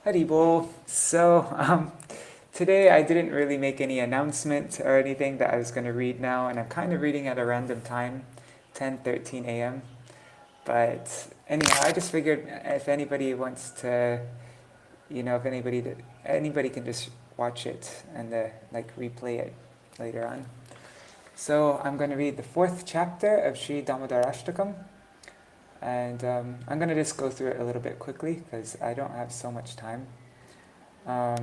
Haribol. So, today I didn't really make any announcement or anything that I was going to read now, and I'm kind of reading at a random time, 10:13 a.m. But anyhow, I just figured if anybody wants to, if anybody can just watch it and replay it later on. So I'm going to read the 4th chapter of Śrī Dāmodarāṣṭakam. And I'm going to just go through it a little bit quickly because I don't have so much time. So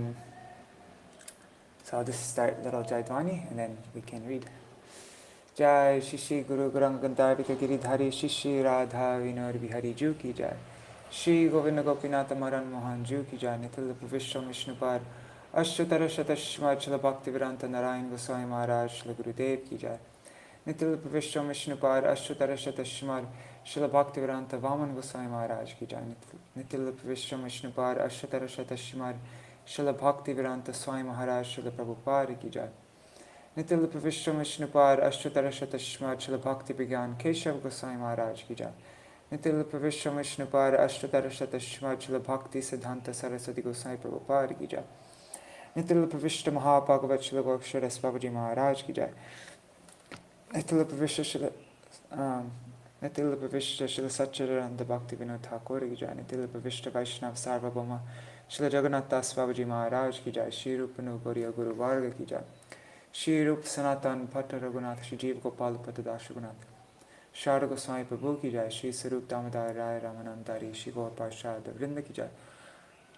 I'll just start little Jaidwani and then we can read. Jai Shishi Guru Gurangandharvika Giridhari Shishi Radha Vinod Bihari Ju Ki Jai. Shri Govinda Gopinatha Maran Mohan Ju Ki Jai. Nitila Pravishwa Mishnupad Ashtara Shatashma Chala Bhakti Viranta Narayan Goswami Maharaj Shri Gurudev Ki Jai. Nitila Pravishwa Mishnupad Ashtara Shatashma Srila Bhaktivedanta Vaman Goswami Maharaj Ki Jai. Nitila Pravishwa Mishnupad Ashtara Shatashmad Srila Bhaktivedanta Swami Maharaj Srila Prabhupada Ki Jai. Nitila Pravishwa Mishnupad Ashtara Shatashmad Srila Bhakti Vigyan Keshav Goswami Maharaj Ki Jai. Nitila Pravishwa Mishnupad Ashtara Shatashmad Srila Bhakti Siddhanta Saraswati Goswami Prabhupada Ki Jai. Nitila Pravishwa Mahapagavat Srila Goksharas Babaji Maharaj Ki Jai. Nitila Pravishwa Nitila Pravishta Srila Satchidananda Bhakti Vinod Thakur Ki Jai. Nitila Pravishta Vaishnav Sarvabhauma Srila Jagannath Das Babaji Maharaj Ki Jai. Shri Rupanu Gauriya Guru Varga Ki Jai. Shri Rup Sanatan Bhatta Raghunath Shri Jeev Gopal Patadash Raghunath Sharda Goswami Prabhu Ki Jai. Shri Sarup Damodar Rai Ramanandari Shri Gaur Parshad Vrinda Ki Jai.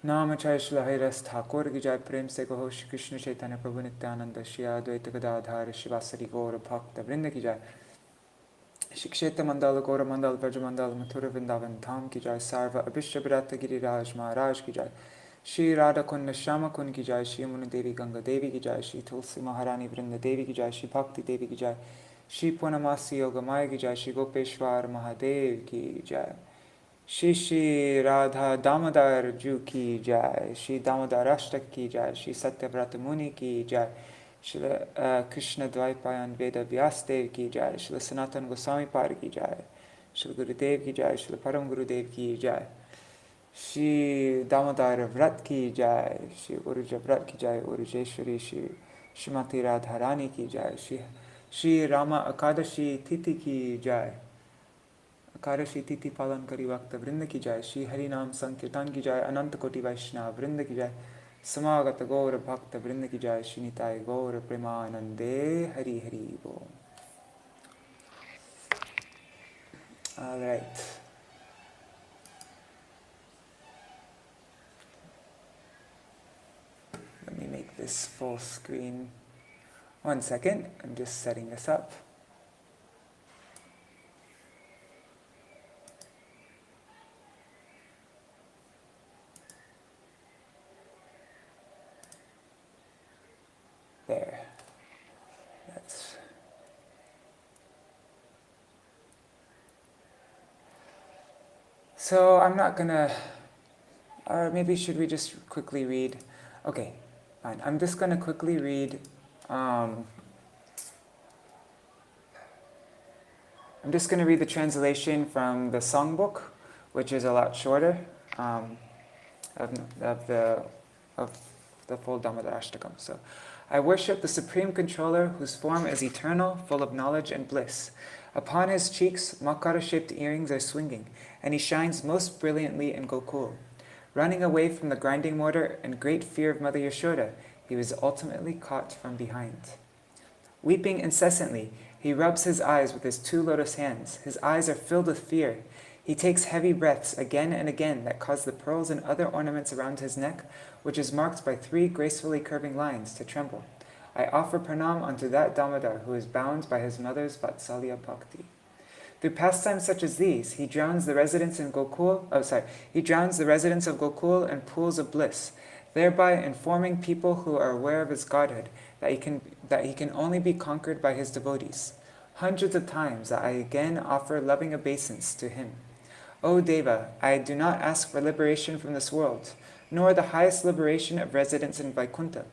Namachay Srila Hairas Thakur Ki Jai. Prem Se Gaho Shri Krishna Chaitanya Prabhu Nityananda Shri Advaita Gadadhar Shivasari Gaur Bhakta Vrinda Ki Jai. Shiksheta Mandala Gora Mandala Braja Mandala Mathura Vrindavan Dham Ki Jai. Sarva Abhishya Bharata Giriraj Maharaj Ki Jai. Shri Radha Kunda Shama Kund Ki Jai. Shri Yamuna Devi Ganga Devi Ki Jai. Shri Tulsi Maharani Vrinda Devi Ki Jai. Shri Bhakti Devi Ki Jai. Shri Purnamasi Yoga Maya Ki Jai. Shri Gopeshwar Mahadev Ki Jai. Shri Shri Radha Damodar Ju Ki Jai. Shri Dāmodarāṣṭakam Ki Jai. Shri Satyavrata Muni Ki Jai. Srila Krishna Dvaipayan Veda Vyasdev Ki Jai. Srila Sanatan Goswami Pad Ki Jai. Srila Gurudev Ki Jai. Srila Param Gurudev Ki Jai. Shri Damodar Vrat Ki Jai. Shri Uruja Vrat Ki Jai. Urujeshwari Shri Shrimati Radharani Ki Jai. Shri Rama Akadashi Titi Ki Jai. Akadashi Titi Palan Kari Vakta Vrinda Ki Jai. Shri Harinam Sankirtan Ki Jai. Ananta Koti Vaishnava Vrinda Ki Jai. Samagata Gaura Bhakta Vrinda Ki Jai. Shinitai Gaura Premanande Hari Hari Bo. Alright. Let me make this full screen. 1 second. I'm just setting this up. There. So I'm not gonna, or maybe should we just quickly read? Okay, fine. I'm just gonna quickly read. I'm just gonna read the translation from the songbook, which is a lot shorter of the full Dāmodarāṣṭakam. So. I worship the Supreme Controller, whose form is eternal, full of knowledge and bliss. Upon his cheeks, makara-shaped earrings are swinging, and he shines most brilliantly in Gokul. Running away from the grinding mortar and great fear of Mother Yashoda, he was ultimately caught from behind. Weeping incessantly, he rubs his eyes with his 2 lotus hands. His eyes are filled with fear. He takes heavy breaths again and again that cause the pearls and other ornaments around his neck, which is marked by 3 gracefully curving lines, to tremble. I offer pranam unto that Damodar who is bound by his mother's Vatsalya Bhakti. Through pastimes such as these, he drowns the residents of Gokul in pools of bliss, thereby informing people who are aware of his godhood that he can only be conquered by his devotees. Hundreds of times I again offer loving obeisance to him. O Deva, I do not ask for liberation from this world, nor the highest liberation of residence in Vaikuntha,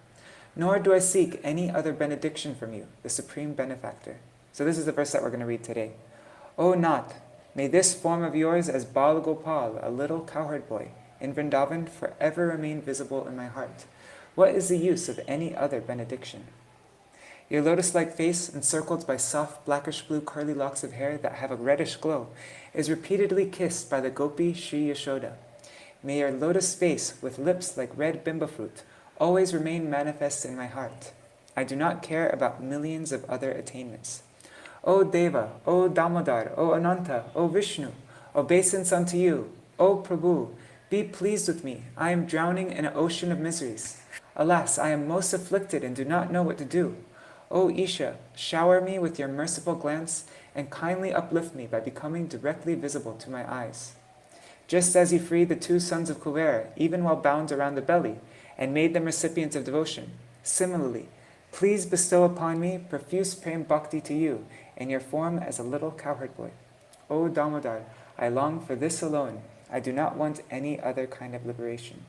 nor do I seek any other benediction from you, the supreme benefactor. So this is the verse that we're going to read today. O Nath, May this form of yours as Bal Gopal, a little cowherd boy, in Vrindavan forever remain visible in my heart. What is the use of any other benediction? Your lotus-like face, encircled by soft blackish-blue curly locks of hair that have a reddish glow, is repeatedly kissed by the gopi Śrī Yashoda. May your lotus face, with lips like red bimba fruit, always remain manifest in my heart. I do not care about millions of other attainments. O Deva, O Damodar, O Ananta, O Vishnu, obeisance unto you, O Prabhu, be pleased with me. I am drowning in an ocean of miseries. Alas, I am most afflicted and do not know what to do. O Isha, shower me with your merciful glance and kindly uplift me by becoming directly visible to my eyes. Just as you freed the two sons of Kuvera, even while bound around the belly, and made them recipients of devotion, similarly, please bestow upon me profuse prem bhakti to you in your form as a little cowherd boy. O Damodar, I long for this alone. I do not want any other kind of liberation.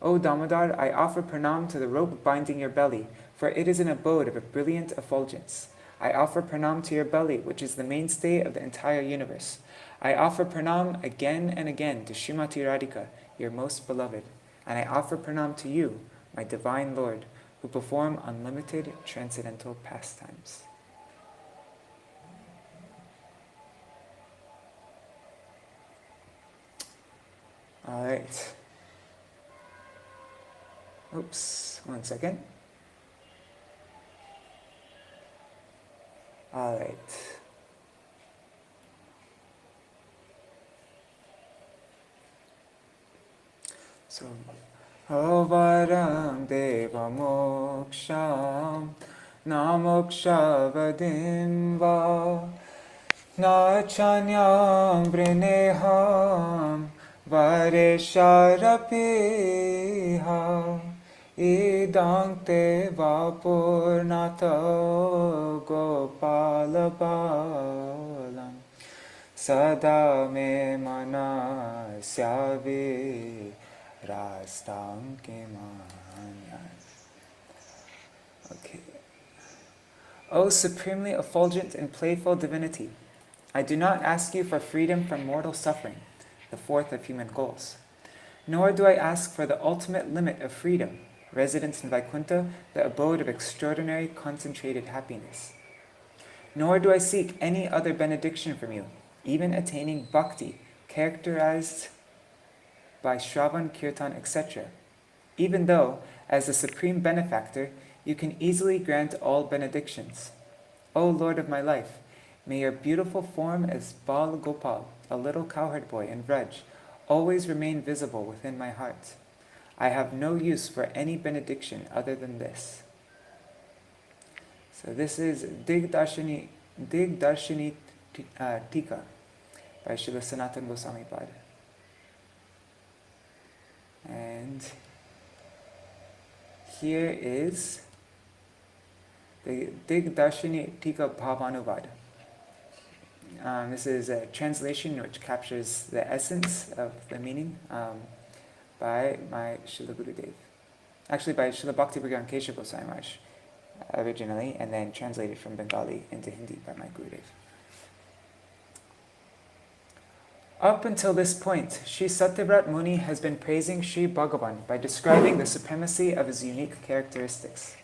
O Damodar, I offer pranam to the rope binding your belly, for it is an abode of a brilliant effulgence. I offer pranam to your belly, which is the mainstay of the entire universe. I offer pranam again and again to Srimati Radhika, your most beloved. And I offer pranam to you, my divine Lord, who perform unlimited transcendental pastimes. All right. Oops, 1 second. All right. So, Avaram Deva Moksham Na Moksha Vadim Va Na Chanyam Vrineham Varesharapiha Idang Te Vapurnata Gopalabalam Sada Me Manasyavi Rastam Kimanyas. Okay. O supremely effulgent and playful divinity, I do not ask you for freedom from mortal suffering, the fourth of human goals. Nor do I ask for the ultimate limit of freedom, residence in Vaikuntha, the abode of extraordinary concentrated happiness. Nor do I seek any other benediction from you, even attaining bhakti, characterized by Shravan, Kirtan, etc., even though, as the supreme benefactor, you can easily grant all benedictions. O Lord of my life, may your beautiful form as Bal Gopal, a little cowherd boy in Vraj, always remain visible within my heart. I have no use for any benediction other than this. So this is Digdarshini Tika by Srila Sanatana Goswami Pada. And here is the Digdarshini Tika Bhavanuvada. This is a translation which captures the essence of the meaning by my Srila Gurudev. Actually by Srila Bhakti Bhagavan Keshav Goswami Maharaj originally, and then translated from Bengali into Hindi by my Gurudev. Up until this point, Sri Satyavrat Muni has been praising Sri Bhagavan by describing the supremacy of his unique characteristics.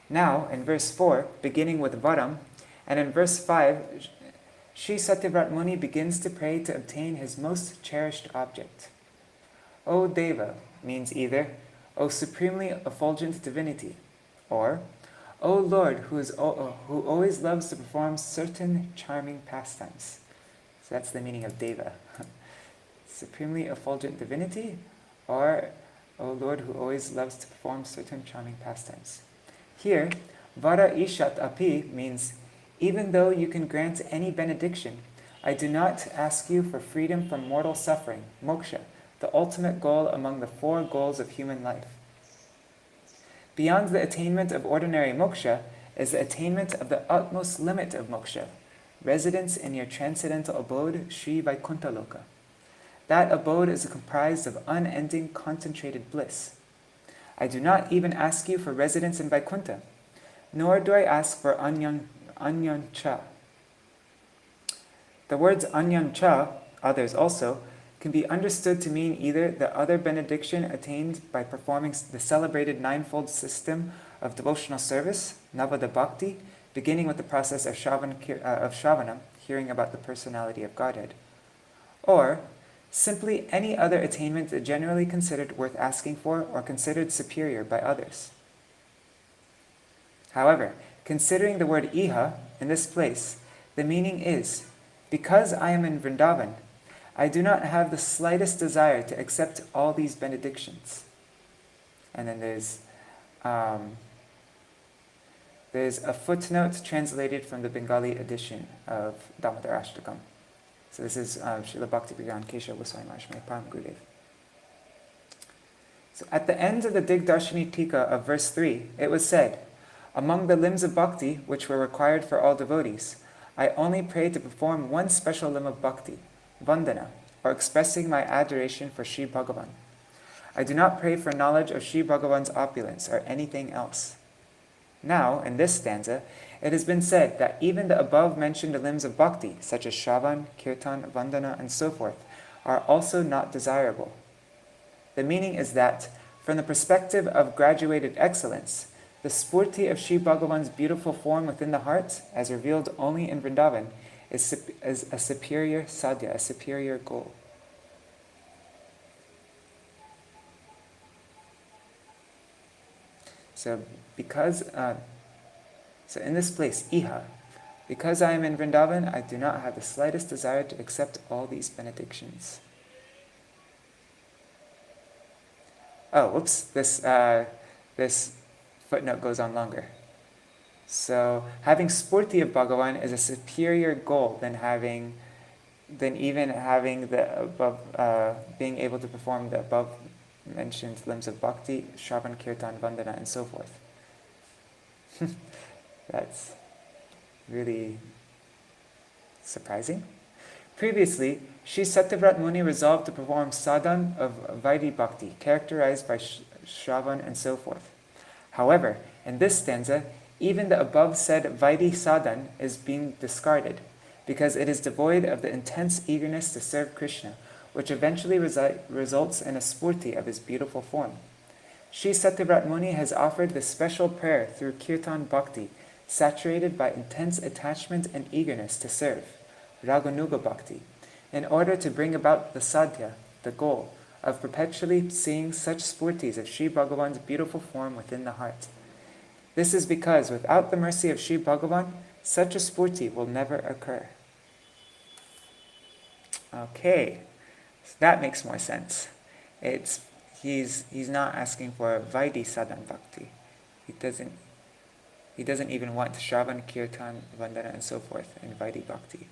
Now, in verse 4, beginning with Varam, and in verse 5, Sri Satyavrat Muni begins to pray to obtain his most cherished object. O Deva means either, O supremely effulgent divinity, or, O Lord who always loves to perform certain charming pastimes. So that's the meaning of Deva. Supremely effulgent divinity, or O Lord who always loves to perform certain charming pastimes. Here, Vara Ishat Api means, even though you can grant any benediction, I do not ask you for freedom from mortal suffering, moksha, the ultimate goal among the four goals of human life. Beyond the attainment of ordinary moksha is the attainment of the utmost limit of moksha, residence in your transcendental abode, Sri Vaikuntha Loka. That abode is comprised of unending concentrated bliss. I do not even ask you for residence in Vaikuntha, nor do I ask for anyancha. The words anyam cha, others also, can be understood to mean either the other benediction attained by performing the celebrated ninefold system of devotional service, Navada Bhakti, beginning with the process of Shravanam, hearing about the personality of Godhead, or simply any other attainment generally considered worth asking for or considered superior by others. However, considering the word iha in this place, the meaning is, because I am in Vrindavan, I do not have the slightest desire to accept all these benedictions. And then there's a footnote translated from the Bengali edition of Dāmodarāṣṭakam. So this is Srila Bhakti Pragyan Keshav Goswami Maharaj, my Param Gurudev. So at the end of the Digdarshini Tika of verse 3, it was said, among the limbs of bhakti, which were required for all devotees, I only pray to perform one special limb of bhakti, vandana, or expressing my adoration for Śrī Bhagavan. I do not pray for knowledge of Śrī Bhagavan's opulence or anything else. Now, in this stanza, it has been said that even the above-mentioned limbs of bhakti, such as Shravan, Kirtan, Vandana, and so forth, are also not desirable. The meaning is that, from the perspective of graduated excellence, the spurti of Śrī Bhagavan's beautiful form within the heart, as revealed only in Vrindavan, is a superior sadhya, a superior goal. So in this place, iha, because I am in Vrindavan, I do not have the slightest desire to accept all these benedictions. Oh, whoops, this footnote goes on longer. So having spurti of Bhagavan is a superior goal than even having the above, being able to perform the above mentioned limbs of bhakti, Shravan, Kirtan, Vandana, and so forth. That's really surprising. Previously, Sri Satyavrat Muni resolved to perform sadhan of Vaidhi Bhakti, characterized by Shravan and so forth. However, in this stanza, even the above said Vaidhi sadhan is being discarded, because it is devoid of the intense eagerness to serve Krishna, which eventually results in a spurti of his beautiful form. Sri Satyavrat Muni has offered this special prayer through Kirtan Bhakti, saturated by intense attachment and eagerness to serve, Raganuga Bhakti, in order to bring about the sadhya, the goal, of perpetually seeing such spurtis of Śrī Bhagavan's beautiful form within the heart. This is because without the mercy of Śrī Bhagavan, such a spurti will never occur. Okay, so that makes more sense. He's not asking for Vaidhi Sadhan Bhakti. He doesn't even want Shravan, Kirtan, Vandana, and so forth in Vaidhi Bhakti.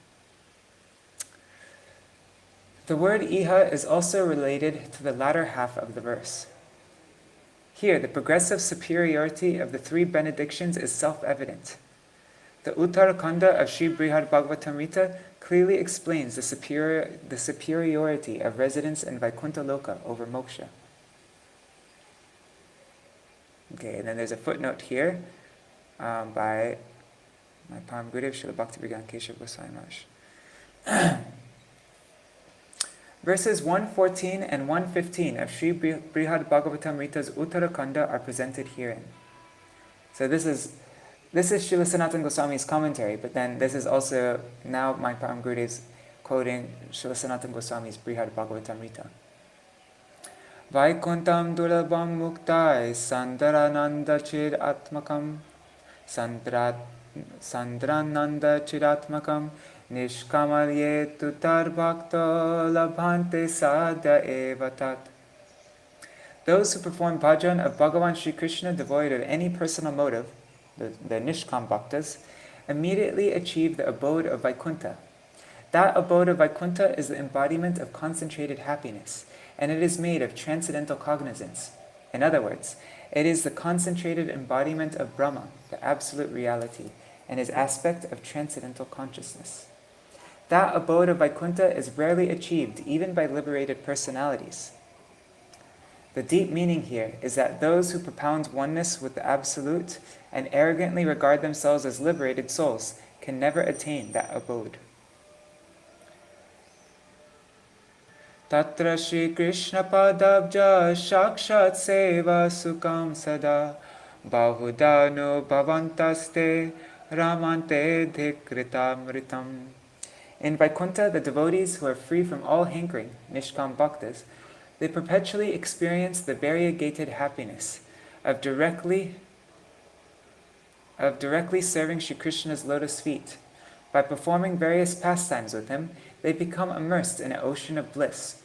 The word iha is also related to the latter half of the verse. Here, the progressive superiority of the three benedictions is self-evident. The Uttarakanda of Sri Brihad Bhagavatamrita clearly explains the superiority of residence in Vaikuntha Loka over moksha. Okay, and then there's a footnote here by my Param Gurudev, Srila Bhakti Pragyan Keshav Goswami Maharaj. Verses 114 and 115 of Sri Brihad Bhagavatamrita's Uttarakanda are presented herein. So this is Srila Sanatana Goswami's commentary, but then this is also now my Param Gurudev's quoting Srila Sanatana Goswami's Brihad Bhagavatamrita. Vaikuntam durabam muktai sandarananda chid atmakam sandrananda chiratmakam nishkamalye tutar bhakta labhante sadya evatat. Those who perform bhajan of Bhagavan Shri Krishna devoid of any personal motive, the Nishkam Bhaktas, immediately achieve the abode of Vaikuntha. That abode of Vaikuntha is the embodiment of concentrated happiness, and it is made of transcendental cognizance. In other words, it is the concentrated embodiment of Brahma, the absolute reality, and his aspect of transcendental consciousness. That abode of Vaikuntha is rarely achieved even by liberated personalities. The deep meaning here is that those who propound oneness with the Absolute and arrogantly regard themselves as liberated souls can never attain that abode. Tatra Shri Krishna Padabja Shakshat Seva Sukam Sada Bahuda no Bhavantaste Ramante Dhikritamritam. In Vaikuntha, the devotees who are free from all hankering, Nishkam Bhaktas, they perpetually experience the variegated happiness of directly serving Shri Krishna's lotus feet. By performing various pastimes with him, they become immersed in an ocean of bliss.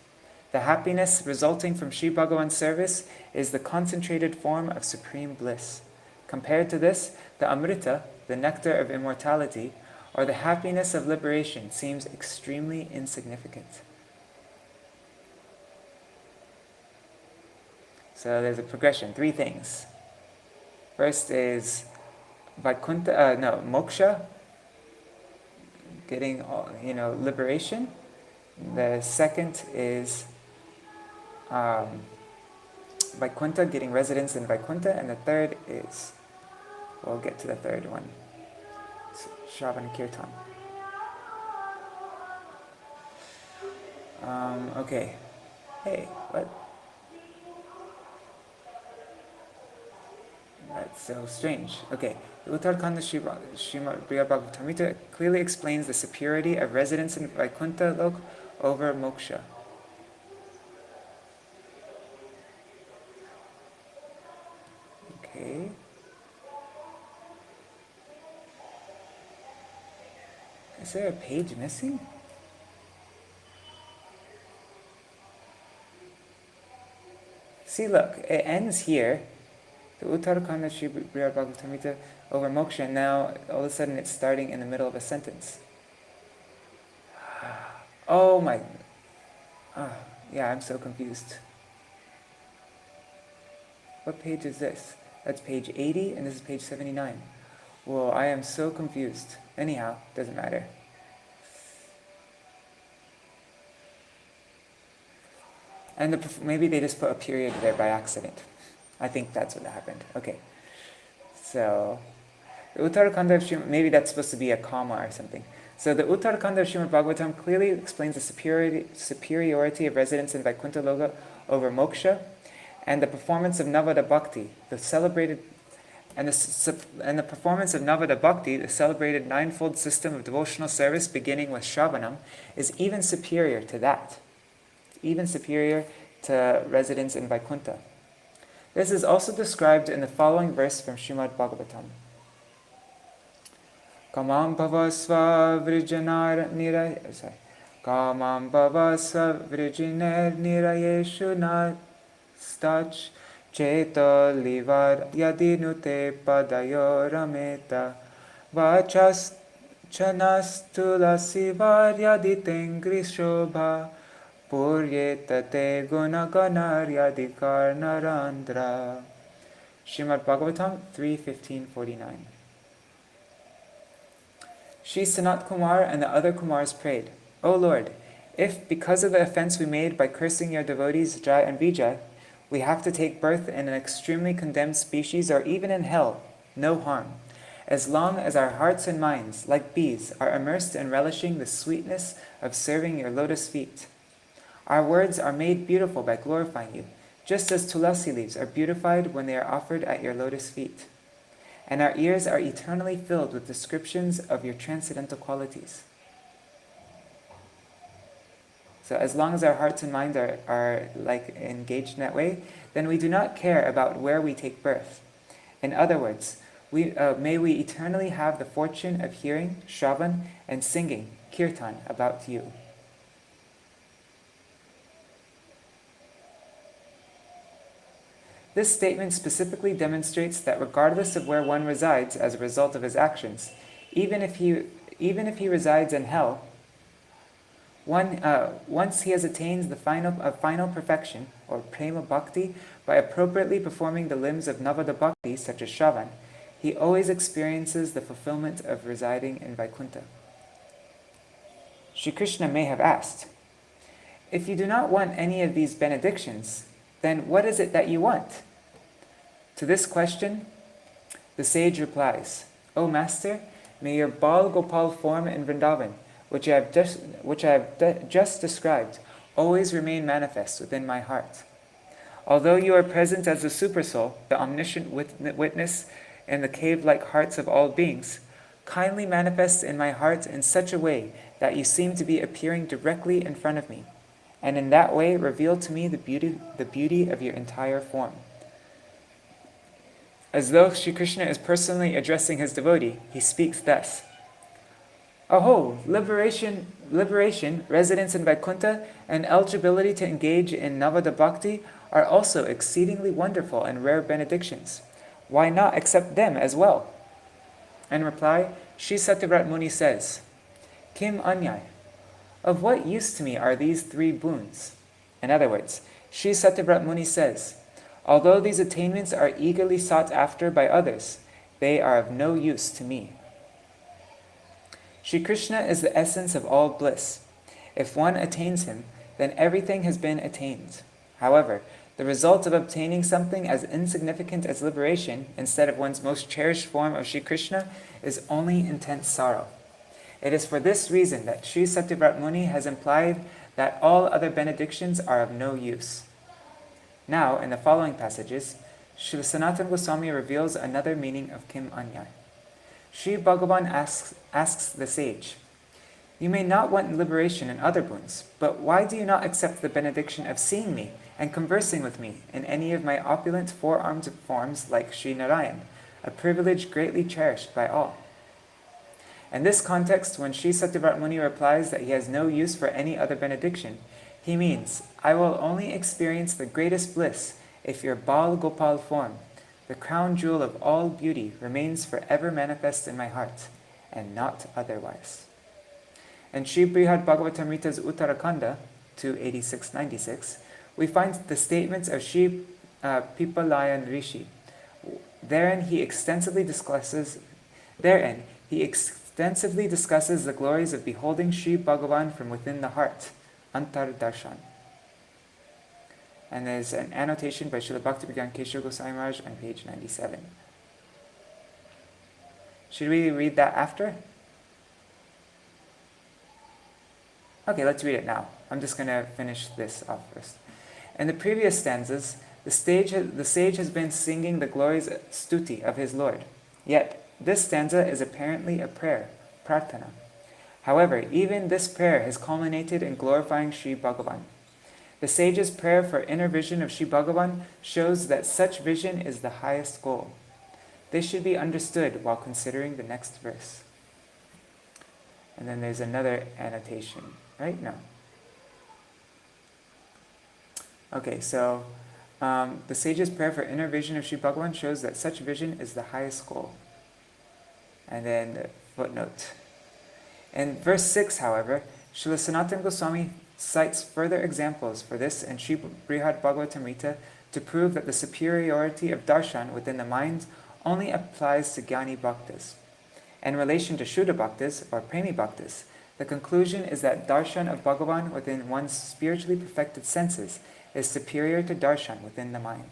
The happiness resulting from Sri Bhagavan's service is the concentrated form of supreme bliss. Compared to this, the Amrita, the nectar of immortality, or the happiness of liberation seems extremely insignificant. So there's a progression, 3 things. First is moksha, getting liberation. The second is Vaikuntha, getting residence in Vaikuntha, and the third is, we'll get to the third one, Shravan Kirtan. Okay. Hey, what? That's so strange. Okay. The Uttarakhanda Srimad Bhagavatamrita clearly explains the superiority of residence in Vaikuntha Lok over moksha. Okay. Is there a page missing? See, look, it ends here. The Uttarakhanda Srimad Bhagavatamrita over moksha, and now all of a sudden it's starting in the middle of a sentence. Oh my... yeah, I'm so confused. What page is this? That's page 80, and this is page 79. Well, I am so confused. Anyhow, doesn't matter. And maybe they just put a period there by accident. I think that's what happened. Okay. So, the Uttarakhanda of Srimad, maybe that's supposed to be a comma or something. So the Uttarakhanda of Srimad Bhagavatam clearly explains the superiority of residence in Vaikuntha Loka over moksha, and the performance of Navada Bhakti, the celebrated ninefold system of devotional service beginning with Shravanam, is even superior to that. Even superior to residence in Vaikuntha. This is also described in the following verse from Srimad Bhagavatam. Kamam bhavasva vrijiner nirayeshu nastach cheto livar yadinute padayo rameta vachas chanastulasivar yaditengri shobha Puryetate gunaganar narandra. Srimad Bhagavatam 3:15-49. Shri Sanat Kumar and the other Kumars prayed, O Lord, if because of the offense we made by cursing your devotees Jai and Vijay, we have to take birth in an extremely condemned species or even in hell, no harm, as long as our hearts and minds, like bees, are immersed in relishing the sweetness of serving your lotus feet. Our words are made beautiful by glorifying you, just as tulasi leaves are beautified when they are offered at your lotus feet. And our ears are eternally filled with descriptions of your transcendental qualities. So as long as our hearts and minds are like engaged in that way, then we do not care about where we take birth. In other words, may we eternally have the fortune of hearing, Shravan, and singing, Kirtan, about you. This statement specifically demonstrates that regardless of where one resides as a result of his actions, even if he resides in hell, once he has attained the final perfection, or prema bhakti, by appropriately performing the limbs of Navada Bhakti, such as Shravan, he always experiences the fulfillment of residing in Vaikuntha. Shri Krishna may have asked, if you do not want any of these benedictions, then what is it that you want? To this question, the sage replies, O Master, may your Bal Gopal form in Vrindavan, which I have just described, always remain manifest within my heart. Although you are present as the Supersoul, the omniscient witness in the cave-like hearts of all beings, kindly manifest in my heart in such a way that you seem to be appearing directly in front of me, and in that way reveal to me the beauty of your entire form. As though Śrī Krishna is personally addressing his devotee, he speaks thus: Aho, liberation, residence in Vaikuntha, and eligibility to engage in Navada Bhakti are also exceedingly wonderful and rare benedictions. Why not accept them as well? In reply, Śrī Satyavrat Muni says, Kim Anyay, of what use to me are these three boons? In other words, Śrī Satyavrat Muni says, although these attainments are eagerly sought after by others, they are of no use to me. Śrī Krishna is the essence of all bliss. If one attains him, then everything has been attained. However, the result of obtaining something as insignificant as liberation, instead of one's most cherished form of Śrī Krishna, is only intense sorrow. It is for this reason that Śrī Satyavrat Muni has implied that all other benedictions are of no use. Now, in the following passages, Srila Sanatana Goswami reveals another meaning of Kim Anyay. Sri Bhagavan asks the sage, you may not want liberation and other boons, but why do you not accept the benediction of seeing me and conversing with me in any of my opulent four-armed forms like Sri Narayan, a privilege greatly cherished by all? In this context, when Sri Satyavrat Muni replies that he has no use for any other benediction, he means, I will only experience the greatest bliss if your Bal Gopal form, the crown jewel of all beauty, remains forever manifest in my heart, and not otherwise. In Sri Brihad Bhagavatamrita's Uttarakanda 286-96, we find the statements of Sri Pipalayan Rishi. Therein he extensively discusses the glories of beholding Sri Bhagavan from within the heart, Antar Darshan. And there's an annotation by Srila Bhaktivedanta Keshav Goswami Maharaj on page 97. Should we read that after? Okay, let's read it now. I'm just going to finish this off first. In the previous stanzas, the sage has been singing the glorious stuti of his Lord. Yet, this stanza is apparently a prayer, prarthana. However, even this prayer has culminated in glorifying Sri Bhagavan. The sage's prayer for inner vision of Sri Bhagavan shows that such vision is the highest goal. This should be understood while considering the next verse. And then there's another annotation, right? No. Okay, so the sage's prayer for inner vision of Sri Bhagavan shows that such vision is the highest goal. And then the footnote. In verse 6, however, Srila Sanatana Goswami cites further examples for this in Sri Brihad Bhagavatamrita to prove that the superiority of darshan within the mind only applies to Jnani Bhaktas. In relation to Shuddha Bhaktas, or Premi Bhaktas, the conclusion is that darshan of Bhagavan within one's spiritually perfected senses is superior to darshan within the mind.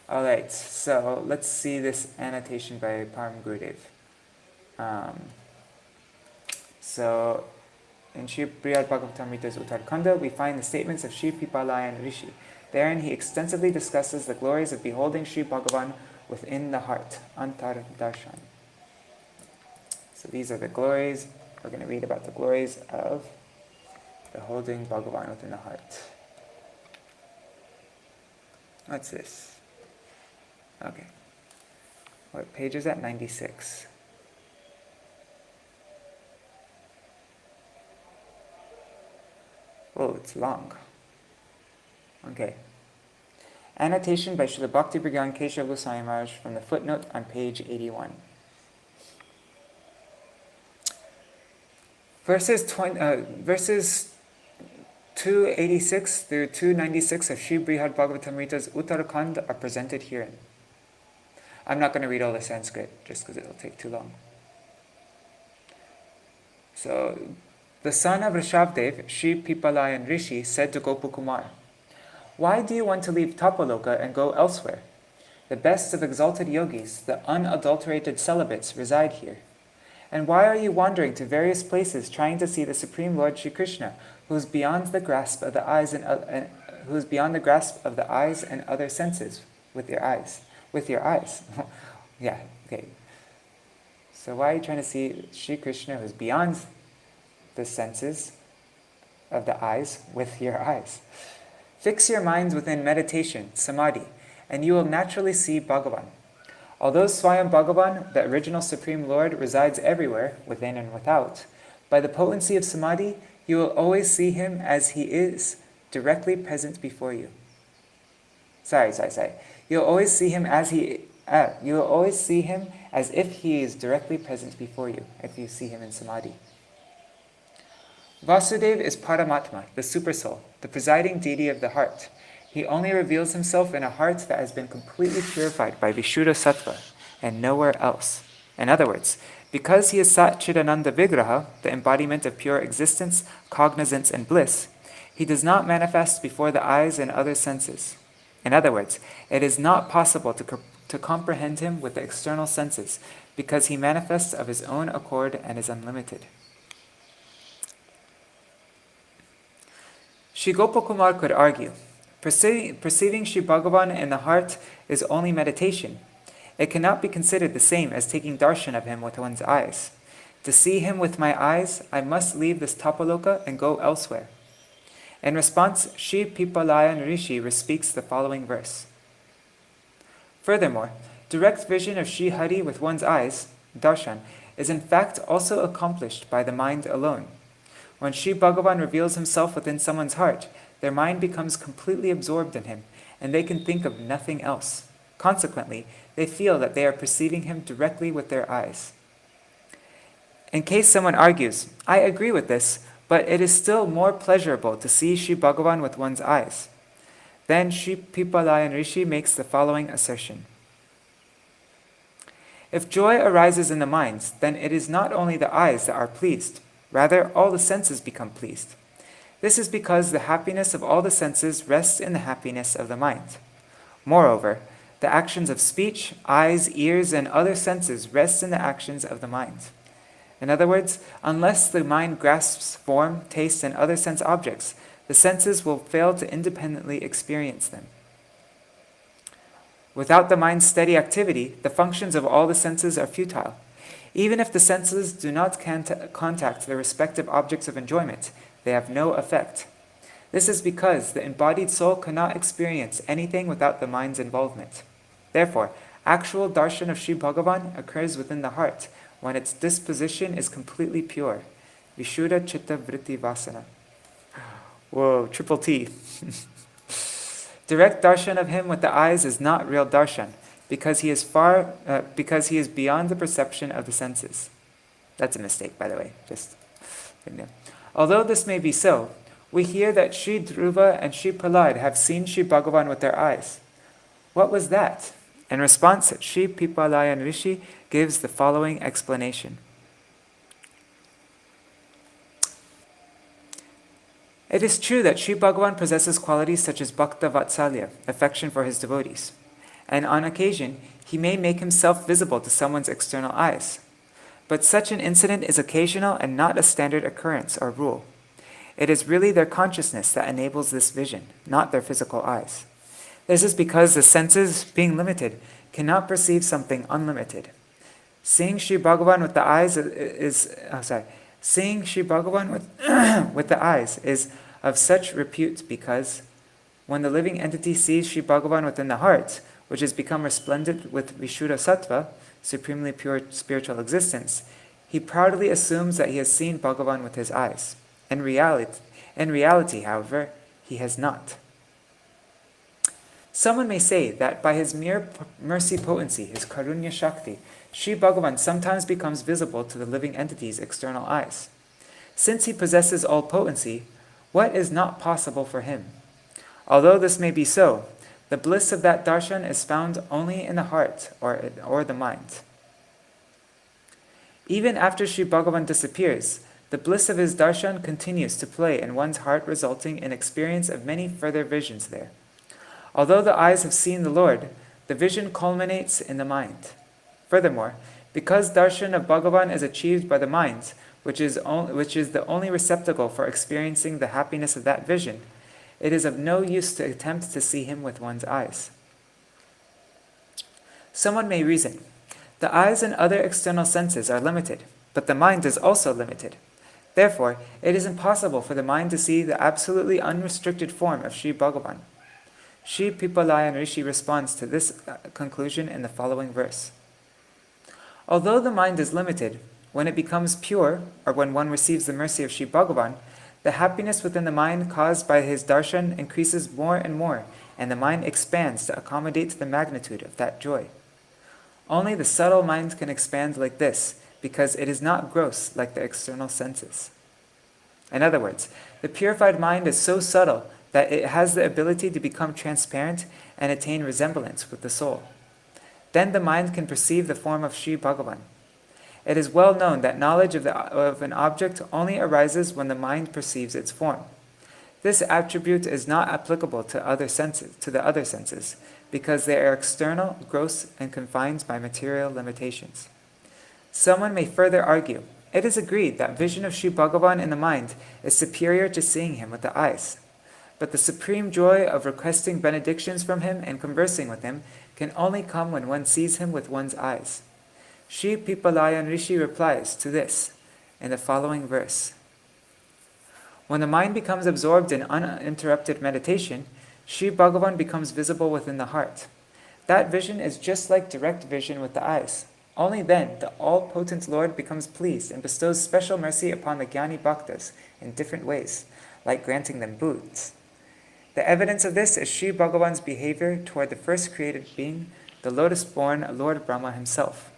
Alright, so let's see this annotation by Param Gurudev. So, in Sri Brihad Bhagavatamrita's Uttarakanda, we find the statements of Sri Pipalayan Rishi. Therein he extensively discusses the glories of beholding Sri Bhagavan within the heart, Antar Darshan. So these are the glories. We're going to read about the glories of beholding Bhagavan within the heart. What's this? Okay. What page is that? 96. Oh, it's long. Okay. Annotation by Srila Bhaktivedanta Keshav Goswami Maharaj from the footnote on page 81. Verses 286 through 296 of Sri Brihad Bhagavatamrita's Uttarakanda are presented herein. I'm not going to read all the Sanskrit, just because it'll take too long. So, the son of Rishabdev, Sri Pipalayan Rishi, said to Gopakumar, why do you want to leave Tapaloka and go elsewhere? The best of exalted yogis, the unadulterated celibates, reside here. And why are you wandering to various places trying to see the Supreme Lord Shri Krishna, who is beyond the grasp of the eyes and other senses with your eyes? With your eyes. Yeah, okay. So why are you trying to see Shri Krishna, who is beyond the senses of the eyes with your eyes? Fix your minds within meditation, samadhi, and you will naturally see Bhagavan. Although Swayam Bhagavan, the original Supreme Lord, resides everywhere, within and without, by the potency of samadhi, you will always see him as he is, directly present before you. You'll always see him as you'll always see him as if he is directly present before you, if you see him in samadhi. Vasudeva is Paramatma, the Supersoul, the presiding deity of the heart. He only reveals himself in a heart that has been completely purified by Vishuddha Sattva, and nowhere else. In other words, because he is Sat Chidananda Vigraha, the embodiment of pure existence, cognizance, and bliss, he does not manifest before the eyes and other senses. In other words, it is not possible to comprehend him with the external senses, because he manifests of his own accord and is unlimited. Shri Gopakumar could argue, perceiving Shri Bhagavan in the heart is only meditation. It cannot be considered the same as taking darshan of him with one's eyes. To see him with my eyes, I must leave this tapaloka and go elsewhere. In response, Shri Pipalayan Rishi speaks the following verse. Furthermore, direct vision of Shri Hari with one's eyes, darshan, is in fact also accomplished by the mind alone. When Shri Bhagavan reveals himself within someone's heart, their mind becomes completely absorbed in him, and they can think of nothing else. Consequently, they feel that they are perceiving him directly with their eyes. In case someone argues, I agree with this, but it is still more pleasurable to see Shri Bhagavan with one's eyes. Then Shri Pipalayan Rishi makes the following assertion. If joy arises in the minds, then it is not only the eyes that are pleased, rather all the senses become pleased. This is because the happiness of all the senses rests in the happiness of the mind. Moreover, the actions of speech, eyes, ears, and other senses rest in the actions of the mind. In other words, unless the mind grasps form, taste, and other sense objects, the senses will fail to independently experience them. Without the mind's steady activity, the functions of all the senses are futile. Even if the senses do not contact their respective objects of enjoyment, they have no effect. This is because the embodied soul cannot experience anything without the mind's involvement. Therefore, actual darshan of Shri Bhagavan occurs within the heart when its disposition is completely pure. Vishuddha Chitta Vritti Vasana. Whoa, triple T. Direct darshan of him with the eyes is not real darshan, because he is beyond the perception of the senses. That's a mistake, by the way. Although this may be so, we hear that Shri Dhruva and Shri Prahlad have seen Shri Bhagavan with their eyes. What was that? In response, Shri Pipalayan Rishi gives the following explanation. It is true that Shri Bhagavan possesses qualities such as Bhakta Vatsalya, affection for his devotees, and on occasion he may make himself visible to someone's external eyes. But such an incident is occasional and not a standard occurrence or rule. It is really their consciousness that enables this vision, not their physical eyes. This is because the senses, being limited, cannot perceive something unlimited. Seeing Shri Bhagavan with the eyes Seeing Shri Bhagavan with the eyes is of such repute because when the living entity sees Shri Bhagavan within the heart, which has become resplendent with Vishuddha Sattva, supremely pure spiritual existence, he proudly assumes that he has seen Bhagavan with his eyes. In reality, however, he has not. Someone may say that by his mere mercy potency, his Karunya Shakti, Shri Bhagavan sometimes becomes visible to the living entity's external eyes. Since he possesses all potency, what is not possible for him? Although this may be so, the bliss of that darshan is found only in the heart or the mind. Even after Shri Bhagavan disappears, the bliss of his darshan continues to play in one's heart, resulting in experience of many further visions there. Although the eyes have seen the Lord, the vision culminates in the mind. Furthermore, Because darshan of Bhagavan is achieved by the mind, which is the only receptacle for experiencing the happiness of that vision, it is of no use to attempt to see him with one's eyes. Someone may reason, the eyes and other external senses are limited, but the mind is also limited. Therefore, it is impossible for the mind to see the absolutely unrestricted form of Śrī Bhagavan. Śrī Pipalayan Rishi responds to this conclusion in the following verse. Although the mind is limited, when it becomes pure, or when one receives the mercy of Śrī Bhagavan, the happiness within the mind caused by his darshan increases more and more, and the mind expands to accommodate the magnitude of that joy. Only the subtle mind can expand like this, because it is not gross like the external senses. In other words, the purified mind is so subtle that it has the ability to become transparent and attain resemblance with the soul. Then the mind can perceive the form of Śrī Bhagavan. It is well known that knowledge of an object only arises when the mind perceives its form. This attribute is not applicable to the other senses, because they are external, gross, and confined by material limitations. Someone may further argue, it is agreed that vision of Śrī Bhagavan in the mind is superior to seeing him with the eyes. But the supreme joy of requesting benedictions from him and conversing with him can only come when one sees him with one's eyes. Śrī Pipalayan Rishi replies to this in the following verse. When the mind becomes absorbed in uninterrupted meditation, Śrī Bhagavan becomes visible within the heart. That vision is just like direct vision with the eyes. Only then the all-potent Lord becomes pleased and bestows special mercy upon the Jnani Bhaktas in different ways, like granting them boons. The evidence of this is Śrī Bhagavan's behavior toward the first created being, the lotus-born Lord Brahma himself.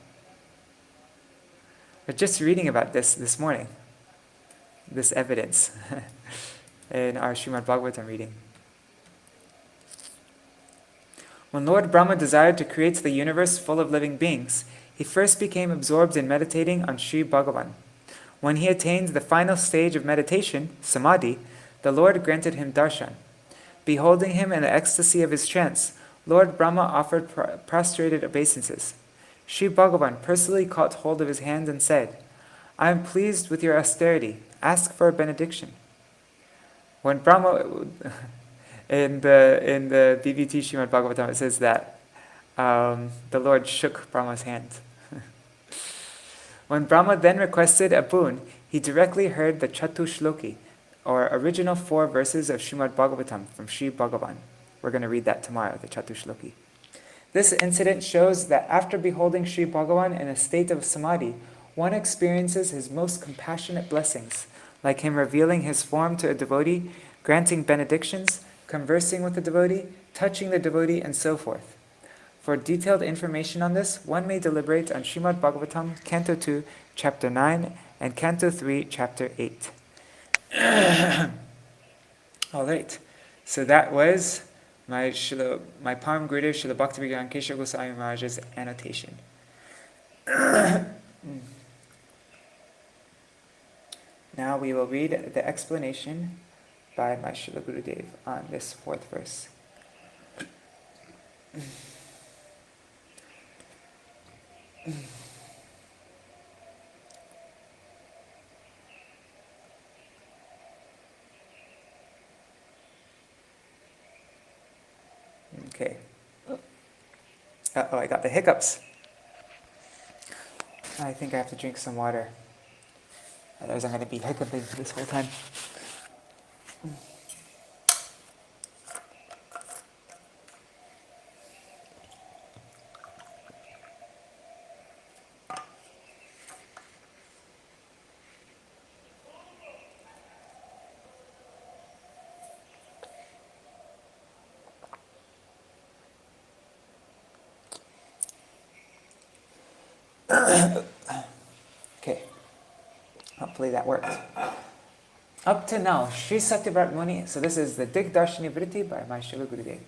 We're just reading about this morning, this evidence, in our Srimad Bhagavatam reading. When Lord Brahma desired to create the universe full of living beings, he first became absorbed in meditating on Śrī Bhagavan. When he attained the final stage of meditation, samadhi, the Lord granted him darshan. Beholding him in the ecstasy of his trance, Lord Brahma offered prostrated obeisances. Śrī Bhagavan personally caught hold of his hand and said, I am pleased with your austerity. Ask for a benediction. When Brahma, in the BBT Srimad Bhagavatam, it says that the Lord shook Brahma's hand. When Brahma then requested a boon, he directly heard the Chatushloki, or original 4 verses of Srimad Bhagavatam from Śrī Bhagavan. We're going to read that tomorrow, the Chatushloki. This incident shows that after beholding Śrī Bhagavan in a state of samadhi, one experiences his most compassionate blessings, like him revealing his form to a devotee, granting benedictions, conversing with the devotee, touching the devotee, and so forth. For detailed information on this, one may deliberate on Srimad Bhagavatam, Canto 2, Chapter 9, and Canto 3, Chapter 8. All right, so that was my Param Gurudev Srila Bhaktivedanta Keshav Goswami Maharaj's annotation. Now we will read the explanation by my Srila Gurudev on this 4th verse. Okay. I got the hiccups. I think I have to drink some water. Otherwise I'm going to be hiccuping this whole time. Okay, hopefully that worked. Up to now, Sri Satyavrat Muni, so this is the Digdarshini Vritti by my Srila Gurudev.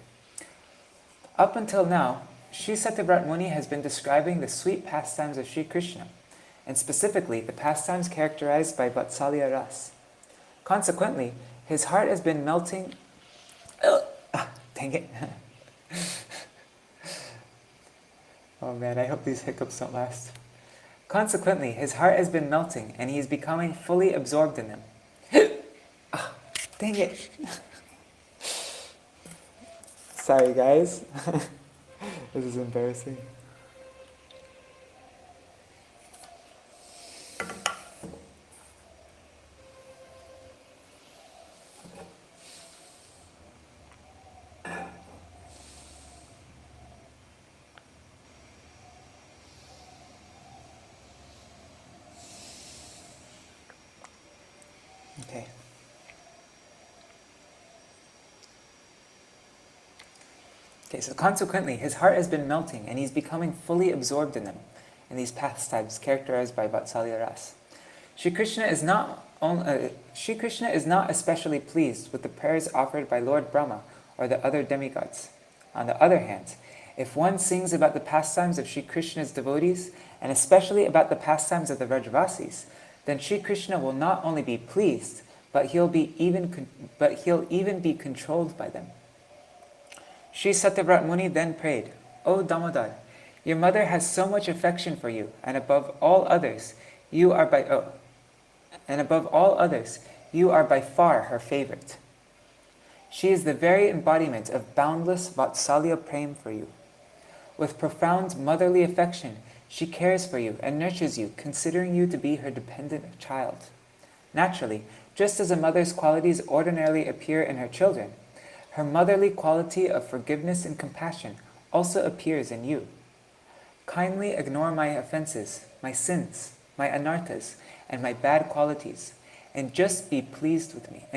Up until now, Sri Satyavrat Muni has been describing the sweet pastimes of Sri Krishna, and specifically the pastimes characterized by Vatsalya Ras. Consequently, his heart has been melting. Dang it. Oh man, I hope these hiccups don't last. Consequently, his heart has been melting and he is becoming fully absorbed in them. Ah, dang it. Sorry, guys. This is embarrassing. Okay. Okay, so consequently, his heart has been melting and he's becoming fully absorbed in them, in these pastimes characterized by Vatsalya Ras. Shri Krishna is not especially pleased with the prayers offered by Lord Brahma or the other demigods. On the other hand, if one sings about the pastimes of Shri Krishna's devotees, and especially about the pastimes of the Vrajavasis, then Shri Krishna will not only be pleased, but he'll even be controlled by them. Shri Satyavrat Muni then prayed, "O Damodar, your mother has so much affection for you, and above all others, you are by far her favorite. She is the very embodiment of boundless Vatsalya Prem for you. With profound motherly affection, she cares for you and nurtures you, considering you to be her dependent child. Naturally, just as a mother's qualities ordinarily appear in her children, her motherly quality of forgiveness and compassion also appears in you. Kindly ignore my offenses, my sins, my anarthas, and my bad qualities, and just be pleased with me.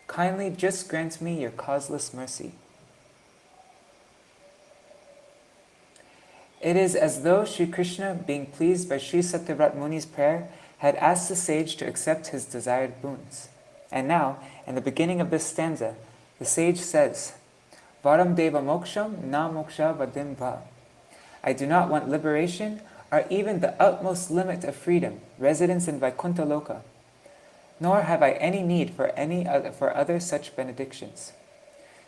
Kindly just grant me your causeless mercy." It is as though Shri Krishna, being pleased by Shri Satyavrat Muni's prayer, had asked the sage to accept his desired boons. And now, in the beginning of this stanza, the sage says, "Varam deva moksham na moksha vadim va." I do not want liberation or even the utmost limit of freedom, residence in Vaikuntha Loka, nor have I any need for other such benedictions.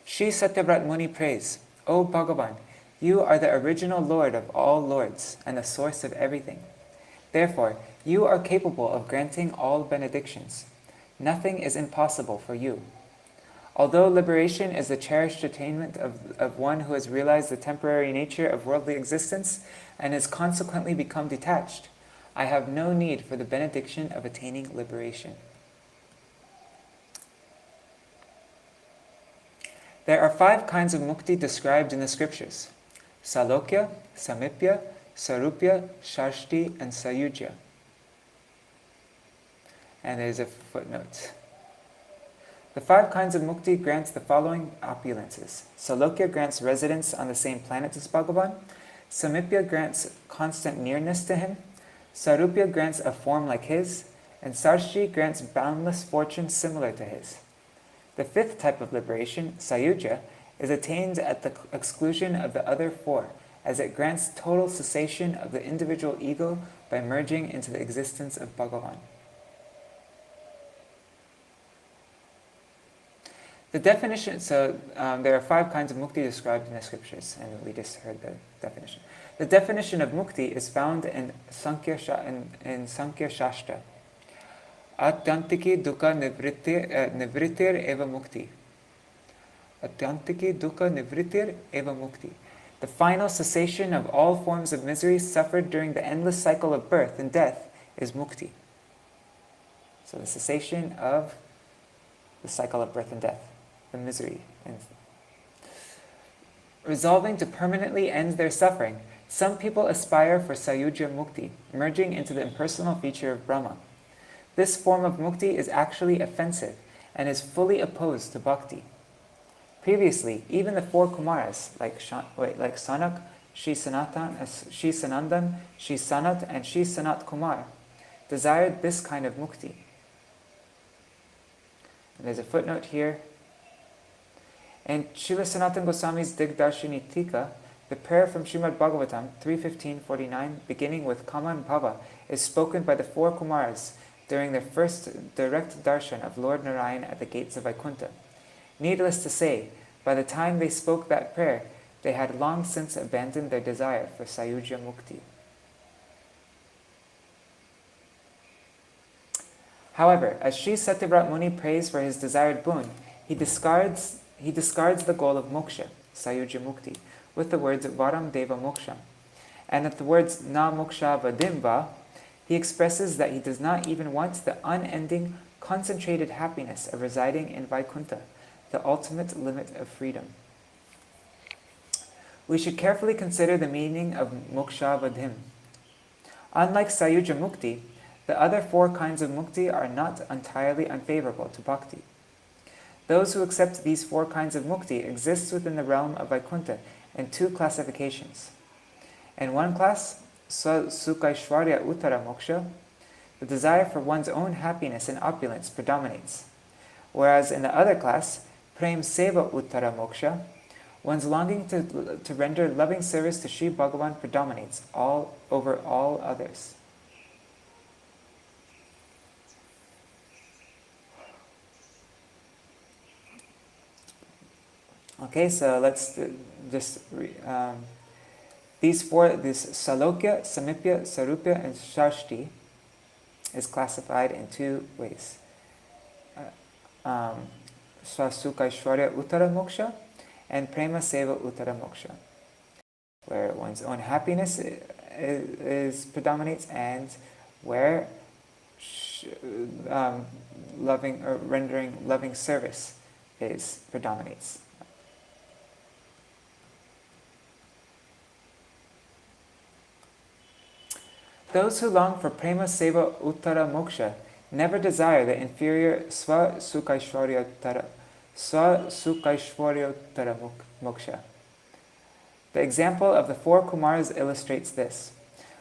Shri Satyavrat Muni prays, "O Bhagavan, you are the original Lord of all lords and the source of everything. Therefore, you are capable of granting all benedictions. Nothing is impossible for you. Although liberation is the cherished attainment of one who has realized the temporary nature of worldly existence and has consequently become detached, I have no need for the benediction of attaining liberation." There are 5 kinds of mukti described in the scriptures: Salokya, Samipya, Sarupya, Shashti, and Sayujya. And there's a footnote. The 5 kinds of mukti grants the following opulences. Salokya grants residence on the same planet as Bhagavan. Samipya grants constant nearness to him. Sarupya grants a form like his. And Sarshti grants boundless fortune similar to his. The 5th type of liberation, Sayujya, is attained at the exclusion of the other 4, as it grants total cessation of the individual ego by merging into the existence of Bhagavan. The definition, there are 5 kinds of mukti described in the scriptures, and we just heard the definition. The definition of mukti is found in Sankhya Shastra. Atyantiki dukkha nivritir eva mukti. Atyantiki dukkha nivritir eva mukti. The final cessation of all forms of misery suffered during the endless cycle of birth and death is mukti. So the cessation of the cycle of birth and death, the misery. And resolving to permanently end their suffering, some people aspire for Sayujya Mukti, merging into the impersonal feature of Brahma. This form of mukti is actually offensive and is fully opposed to bhakti. Previously, even the 4 Kumaras, like Sanak, Shri Sanandan, Shri Sanat, and Shri Sanat Kumar, desired this kind of mukti. And there's a footnote here. In Srila Sanatana Goswami's Digdarshini Tika, the prayer from Srimad Bhagavatam 3.15.49, beginning with Kaman Bhava, is spoken by the 4 Kumaras during their first direct darshan of Lord Narayan at the gates of Vaikuntha. Needless to say, by the time they spoke that prayer, they had long since abandoned their desire for Sayujya Mukti. However, as Sri Satyavrat Muni prays for his desired boon, he discards the goal of moksha, sayuja mukti, with the words varam deva moksha. And at the words na moksha vadimva, he expresses that he does not even want the unending, concentrated happiness of residing in Vaikuntha, the ultimate limit of freedom. We should carefully consider the meaning of moksha vadhim. Unlike sayuja mukti, the other 4 kinds of mukti are not entirely unfavorable to bhakti. Those who accept these 4 kinds of mukti exist within the realm of Vaikuntha in 2 classifications. In one class, Sukaishvarya Uttara Moksha, the desire for one's own happiness and opulence predominates. Whereas in the other class, Prem Seva Uttara Moksha, one's longing to render loving service to Sri Bhagavan predominates over all others. Okay, so let's this Salokya, Samipya, Sarupya, and Shashti is classified in 2 ways. Swasukaishvarya Uttara Moksha and Prema Seva Uttara Moksha, where one's own happiness predominates and where loving or rendering loving service predominates. Those who long for Prema Seva Uttara Moksha never desire the inferior Sukaishvaryottara Moksha. The example of the 4 Kumars illustrates this.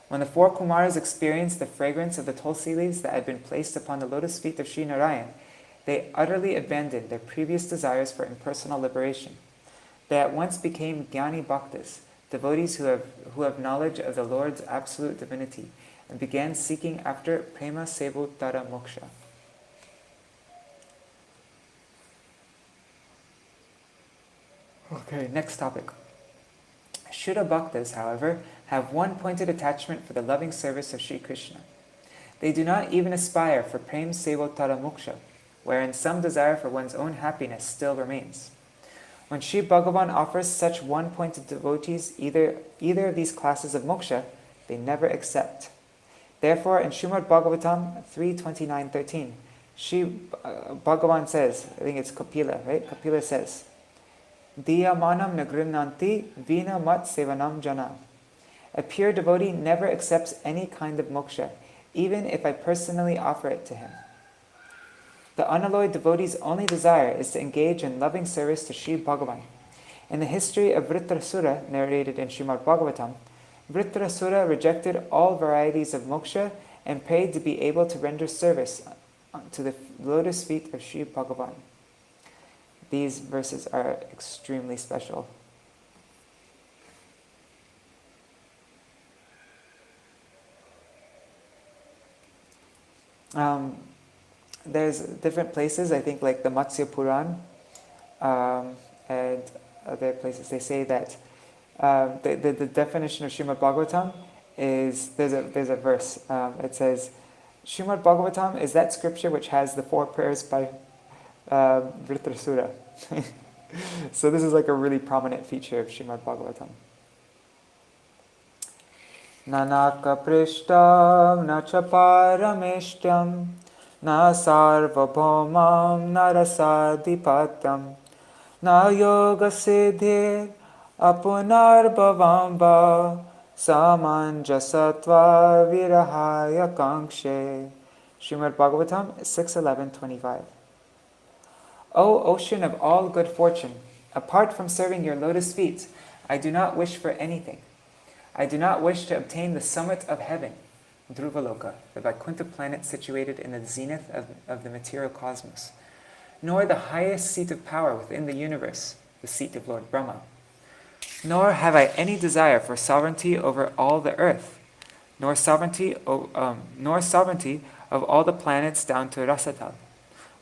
When the 4 Kumars experienced the fragrance of the tulsi leaves that had been placed upon the lotus feet of Sri Narayan, they utterly abandoned their previous desires for impersonal liberation. They at once became Jnani Bhaktas, devotees who have knowledge of the Lord's absolute divinity, and began seeking after Prema Sevuttara Moksha. Okay, next topic. Shuddha Bhaktas, however, have one pointed attachment for the loving service of Sri Krishna. They do not even aspire for Prem Sevottara Moksha, wherein some desire for one's own happiness still remains. When Sri Bhagavan offers such one-pointed devotees either of these classes of moksha, they never accept. Therefore, in Srimad Bhagavatam 3.29.13, Sri Bhagavan says, I think it's Kapila, right? Kapila says, Diyamanam nagrimnanti vina mat sevanam jana. A pure devotee never accepts any kind of moksha, even if I personally offer it to him. The unalloyed devotee's only desire is to engage in loving service to Sri Bhagavan. In the history of Vritrasura, narrated in Srimad Bhagavatam, Vritrasura rejected all varieties of moksha and prayed to be able to render service to the lotus feet of Sri Bhagavan. These verses are extremely special. There's different places, I think like the Matsya Puran and other places, they say that the definition of Srimad Bhagavatam is, there's a verse, it says, Srimad Bhagavatam is that scripture which has the 4 prayers by Vritrasura. So this is like a really prominent feature of Srimad Bhagavatam. Nanaka prishtam nacha parameshtam na sarvabhaumam narasadhipatam na yoga siddhir apunarbhavamba samanjasatva virahaya kankshe. Srimad Bhagavatam 6:11-25. O ocean of all good fortune, apart from serving your lotus feet, I do not wish for anything. I do not wish to obtain the summit of heaven, Dhruvaloka, the Vaikuntha planet situated in the zenith of the material cosmos, nor the highest seat of power within the universe, the seat of Lord Brahma. Nor have I any desire for sovereignty over all the earth, nor sovereignty of all the planets down to Rasatal,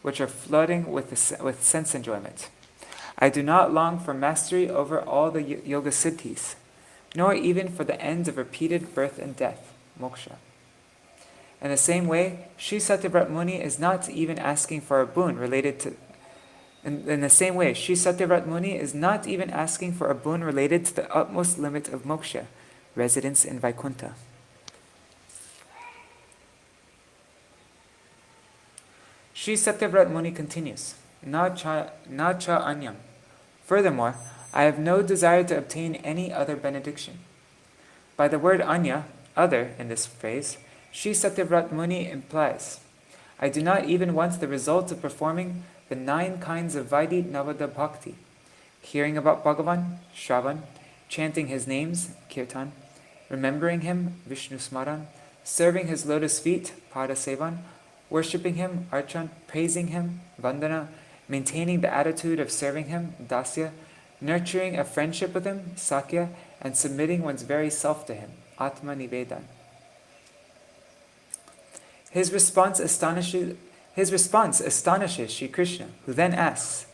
which are flooding with sense enjoyment. I do not long for mastery over all the yoga siddhis, nor even for the ends of repeated birth and death, moksha. In the same way, Śrī Satyavrat Muni is not even asking for a boon related to In the same way, Śrī Satyavrat Muni is not even asking for a boon related to the utmost limit of moksha, residence in Vaikuntha. Śrī Satyavrat Muni continues, Na cha anyam. Furthermore, I have no desire to obtain any other benediction. By the word anya, other, in this phrase, Śrī Satyavrat Muni implies, I do not even want the result of performing the 9 kinds of Vaidhi Navada Bhakti, hearing about Bhagavan, Shravan, chanting his names, Kirtan, remembering him, Vishnu Smaran, serving his lotus feet, Pada Sevan, worshipping him, Archan, praising him, Vandana, maintaining the attitude of serving him, Dasya, nurturing a friendship with him, Sakya, and submitting one's very self to him, Atma Nivedan. His response astonishes Sri Krishna, who then asks,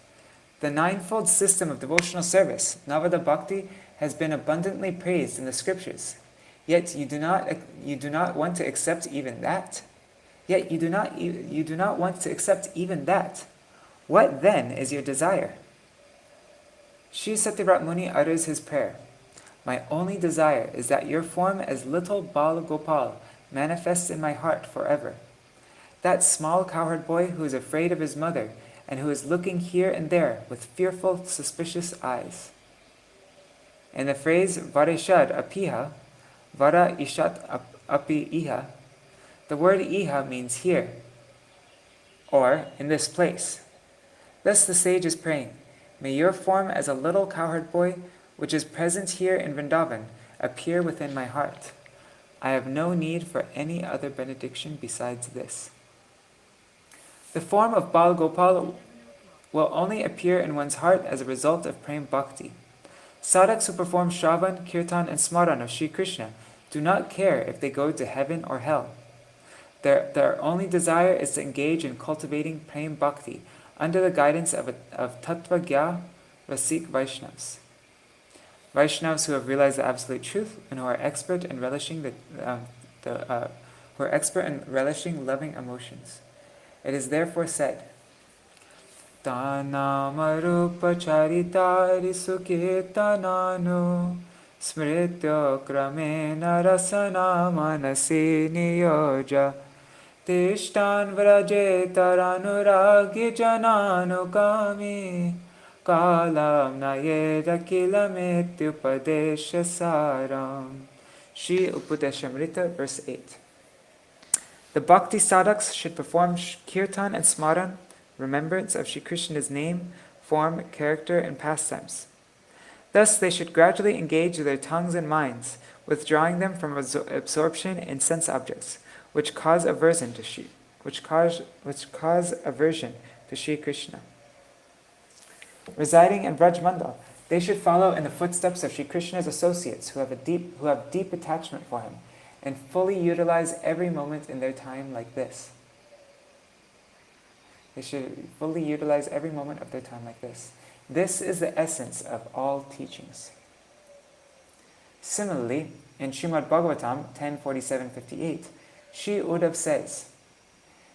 the 9-fold system of devotional service, Navada Bhakti, has been abundantly praised in the scriptures. Yet you do not want to accept even that. What then is your desire? Śrī Satyavrat Muni utters his prayer. My only desire is that your form as little Bala Gopal manifests in my heart forever. That small cowherd boy who is afraid of his mother and who is looking here and there with fearful, suspicious eyes. In the phrase Vareshad apiha, Vara ishat api iha, the word iha means here, or in this place. Thus the sage is praying, may your form as a little cowherd boy, which is present here in Vrindavan, appear within my heart. I have no need for any other benediction besides this. The form of Bal Gopal will only appear in one's heart as a result of Prem Bhakti. Sadhaks who perform Shravan, Kirtan, and Smaran of Śrī Krishna do not care if they go to heaven or hell. Their only desire is to engage in cultivating Prem Bhakti under the guidance of Tattva Gya Rasik Vaishnavas. Vaishnavas who have realized the absolute truth and who are expert in relishing loving emotions. It is therefore said, Tanamarupa charitari sukirtananu smrityo kramena rasana manasi niyoja tishtan vrajetarανuragya jananukami kalam nayeda kilamityupadesha saram. Shri Upadeshamrita, verse 8. The Bhakti sadhaks should perform Kirtan and Smaran, remembrance of Shri Krishna's name, form, character, and pastimes. Thus they should gradually engage their tongues and minds, withdrawing them from absorption in sense objects, which cause aversion to Shri Krishna. Residing in Braj Mandal, they should follow in the footsteps of Shri Krishna's associates who have deep attachment for him, and fully utilize every moment in their time like this. They should fully utilize every moment of their time like this. This is the essence of all teachings. Similarly, in Srimad Bhagavatam 10:47-58, Shri Uddhav says,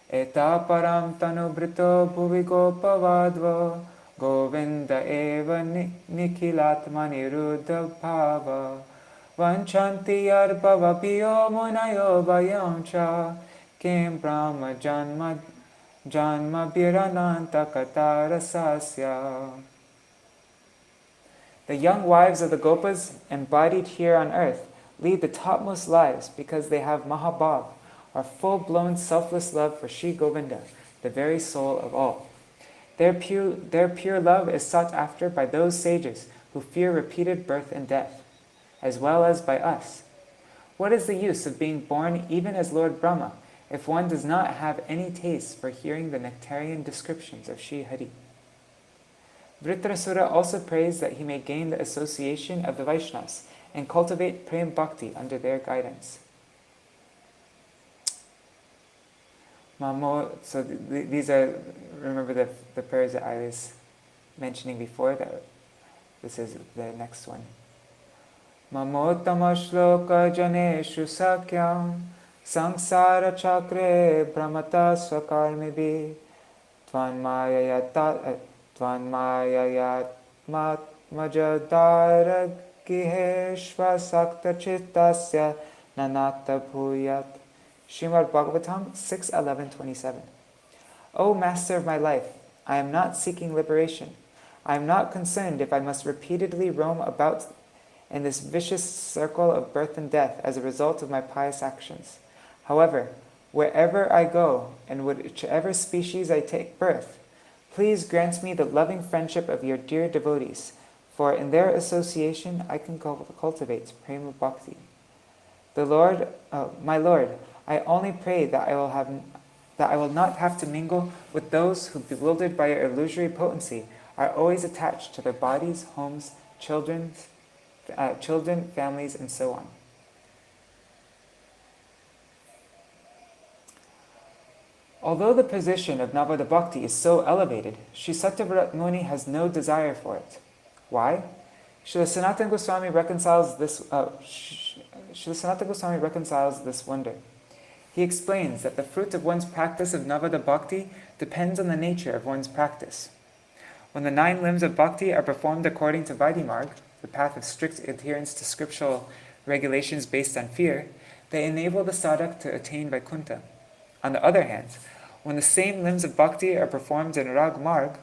Eta param tanu brito bhuvi gopavadva govinda eva nikhilatma niruddha bhava Vanchanti arbhava piyo munayo vayamcha kim brahma janma birananta katarasasya. The young wives of the Gopas embodied here on earth lead the topmost lives because they have Mahabhav, or full-blown selfless love for Shri Govinda, the very soul of all. Their pure love is sought after by those sages who fear repeated birth and death, as well as by us. What is the use of being born even as Lord Brahma if one does not have any taste for hearing the nectarian descriptions of Shri Hari? Vritrasura also prays that he may gain the association of the Vaishnavas and cultivate Prem Bhakti under their guidance. So these are, remember the prayers that I was mentioning before, that this is the next one. Mamottama shloka janeshu sakyam Sangsara chakre brahmata swakarmibhi Tvanmayayatmatmajadaragihe sakta chittasya nanata bhuyat. Srimad Bhagavatam 6:11-27. O Master of my life, I am not seeking liberation. I am not concerned if I must repeatedly roam about in this vicious circle of birth and death as a result of my pious actions. However, wherever I go and whichever species I take birth, please grant me the loving friendship of your dear devotees, for in their association I can cultivate prema bhakti. My Lord, I only pray that I will not have to mingle with those who, bewildered by your illusory potency, are always attached to their bodies, homes, children, families, and so on. Although the position of Navada Bhakti is so elevated, Sri Satyavrat Muni has no desire for it. Why? Srila Sanatana Goswami reconciles this wonder. He explains that the fruit of one's practice of Navada Bhakti depends on the nature of one's practice. When the 9 limbs of Bhakti are performed according to Vaidhi-marg, the path of strict adherence to scriptural regulations based on fear, they enable the sadhak to attain Vaikuntha. On the other hand, when the same limbs of Bhakti are performed in Rag-marg,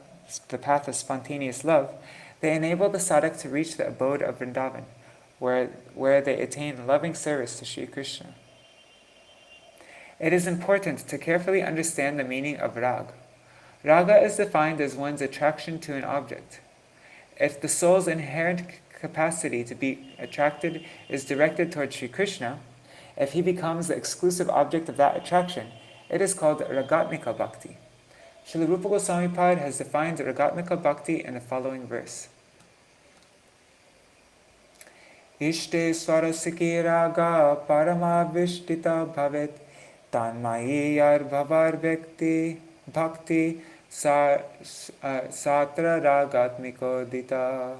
the path of spontaneous love, they enable the sadhak to reach the abode of Vrindavan, where they attain loving service to Sri Krishna. It is important to carefully understand the meaning of rag. Raga is defined as one's attraction to an object. If the soul's inherent capacity to be attracted is directed towards Sri Krishna, if he becomes the exclusive object of that attraction, it is called Ragatmika Bhakti. Srila Rupa Goswami Pad has defined Ragatmika Bhakti in the following verse. Ishte swarasiki raga paramavishtita bhavet tanmayi yar bhavar bhakti satra ragatmiko dita.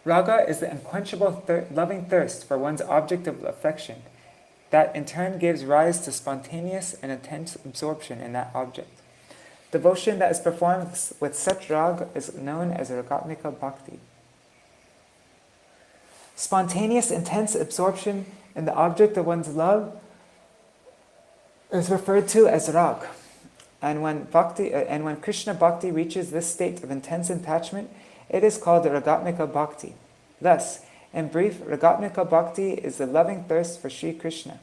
Raga is the unquenchable loving thirst for one's object of affection that in turn gives rise to spontaneous and intense absorption in that object. Devotion that is performed with such rag is known as Ragatmika Bhakti. Spontaneous, intense absorption in the object of one's love is referred to as rag. And when Krishna Bhakti reaches this state of intense attachment, it is called Ragatmika Bhakti. Thus, in brief, Ragatmika Bhakti is the loving thirst for Sri Krishna.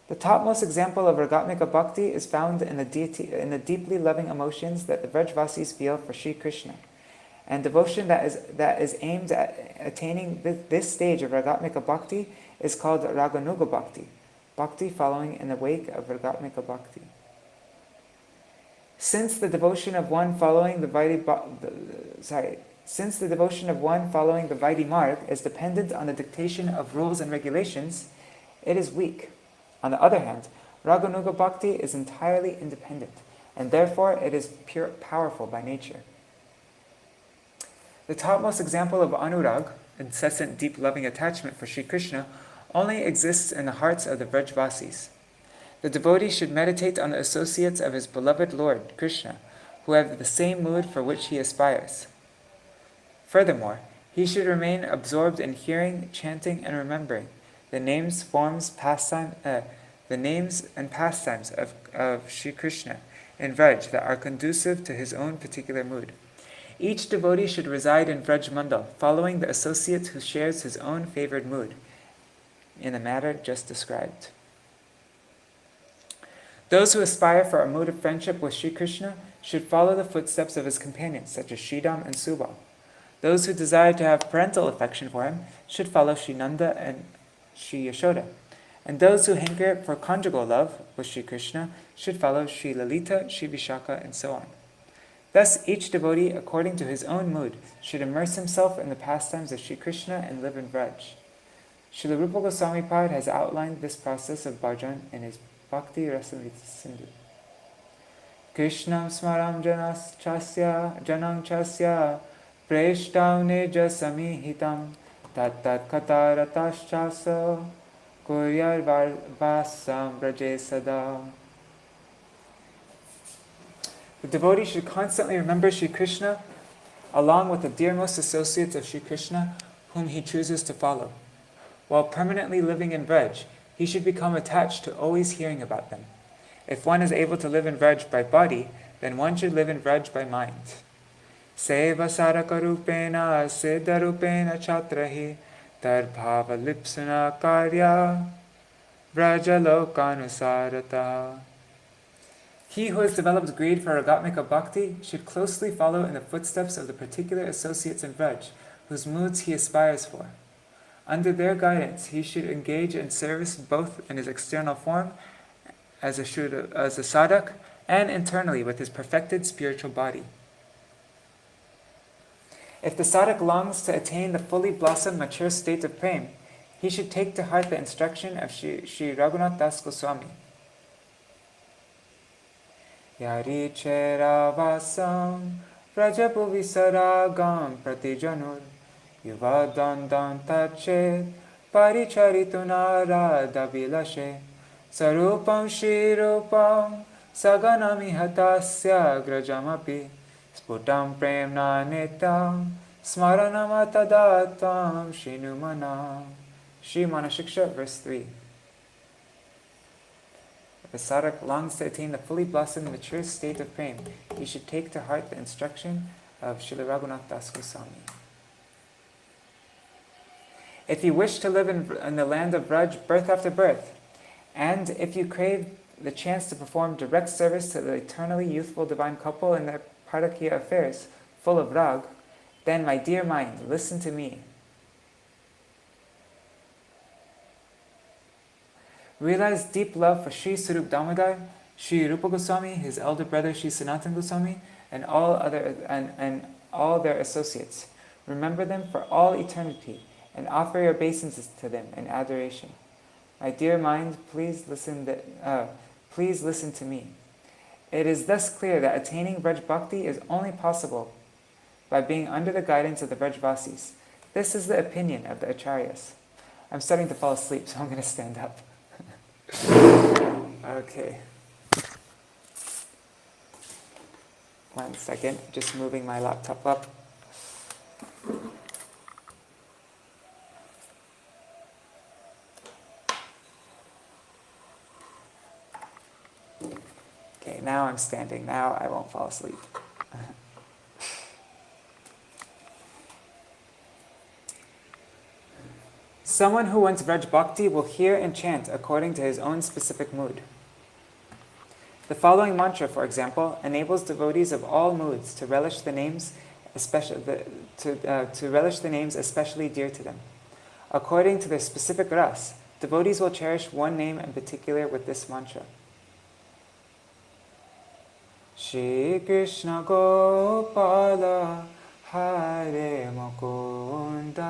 The topmost example of Ragatmika Bhakti is found in the deeply loving emotions that the Vrajvasis feel for Sri Krishna. And devotion that is aimed at attaining this stage of Ragatmika Bhakti is called Raganuga Bhakti, Bhakti following in the wake of Ragatmika Bhakti. Since the devotion of one following the Vaidhi marg is dependent on the dictation of rules and regulations, it is weak. On the other hand, Raganuga Bhakti is entirely independent, and therefore it is powerful by nature. The topmost example of Anurag, incessant deep loving attachment for Sri Krishna, only exists in the hearts of the Vrajvasis. The devotee should meditate on the associates of his beloved Lord, Krishna, who have the same mood for which he aspires. Furthermore, he should remain absorbed in hearing, chanting, and remembering the names and pastimes of Sri Krishna in Vraj that are conducive to his own particular mood. Each devotee should reside in Vraj Mandal, following the associate who shares his own favored mood, in the matter just described. Those who aspire for a mood of friendship with Sri Krishna should follow the footsteps of his companions, such as Sridham and Subal. Those who desire to have parental affection for him should follow Sri Nanda and Sri Yashoda. And those who hanker for conjugal love with Sri Krishna should follow Sri Lalita, Sri Vishaka, and so on. Thus, each devotee, according to his own mood, should immerse himself in the pastimes of Sri Krishna and live in Vraj. Srila Rupa Goswami Pad has outlined this process of bhajan in his Bhakti Rasamrita Sindhu. Krishnam smaram janang chasya preshtav neja samihitam tat katarataschasa Kuryar Vasam Braje Sada. The devotee should constantly remember Śrī Krishna along with the dearmost associates of Śrī Krishna whom he chooses to follow. While permanently living in Vraj, he should become attached to always hearing about them. If one is able to live in Vraj by body, then one should live in Vraj by mind. Seva saraka rupena siddha rupena chatrahi tarbhava lipsana karya vraja lokanusarata. He who has developed greed for ragatmika bhakti should closely follow in the footsteps of the particular associates in Vraj, whose moods he aspires for. Under their guidance, he should engage in service both in his external form as a sadhak and internally with his perfected spiritual body. If the sadhak longs to attain the fully blossomed, mature state of prem, he should take to heart the instruction of Śrī Raghunath Das Goswami. Yari chera vasam prajapuvi saragam pratijanur yuva dandan tachet paricharitunara davilashe sarupam shirupam saganami hatasya grajamapi sputam premna netam smaranam atadatam shinumana. Shri Manashiksha, verse 3. If a sadhak longs to attain the fully blossomed, mature state of prem, he should take to heart the instruction of Śrīla Raghunath Das Goswami. If you wish to live in the land of Vraj birth after birth, and if you crave the chance to perform direct service to the eternally youthful divine couple in their Pardakiya affairs, full of rag, then, my dear mind, listen to me. Realize deep love for Śrī Swarup Damodar, Śrī Rupa Goswami, his elder brother Śrī Sanatana Goswami, and all their associates. Remember them for all eternity, and offer your obeisances to them in adoration. My dear mind, please listen to me. It is thus clear that attaining Vraj Bhakti is only possible by being under the guidance of the Vrajvasis. This is the opinion of the Acharyas. I'm starting to fall asleep, so I'm going to stand up. Okay. 1 second, just moving my laptop up. Okay, now I'm standing. Now I won't fall asleep. Someone who wants Vraj Bhakti will hear and chant according to his own specific mood. The following mantra, for example, enables devotees of all moods to relish the names especially dear to them. According to their specific ras, devotees will cherish one name in particular with this mantra. Shri Krishna Gopala Hare Mukunda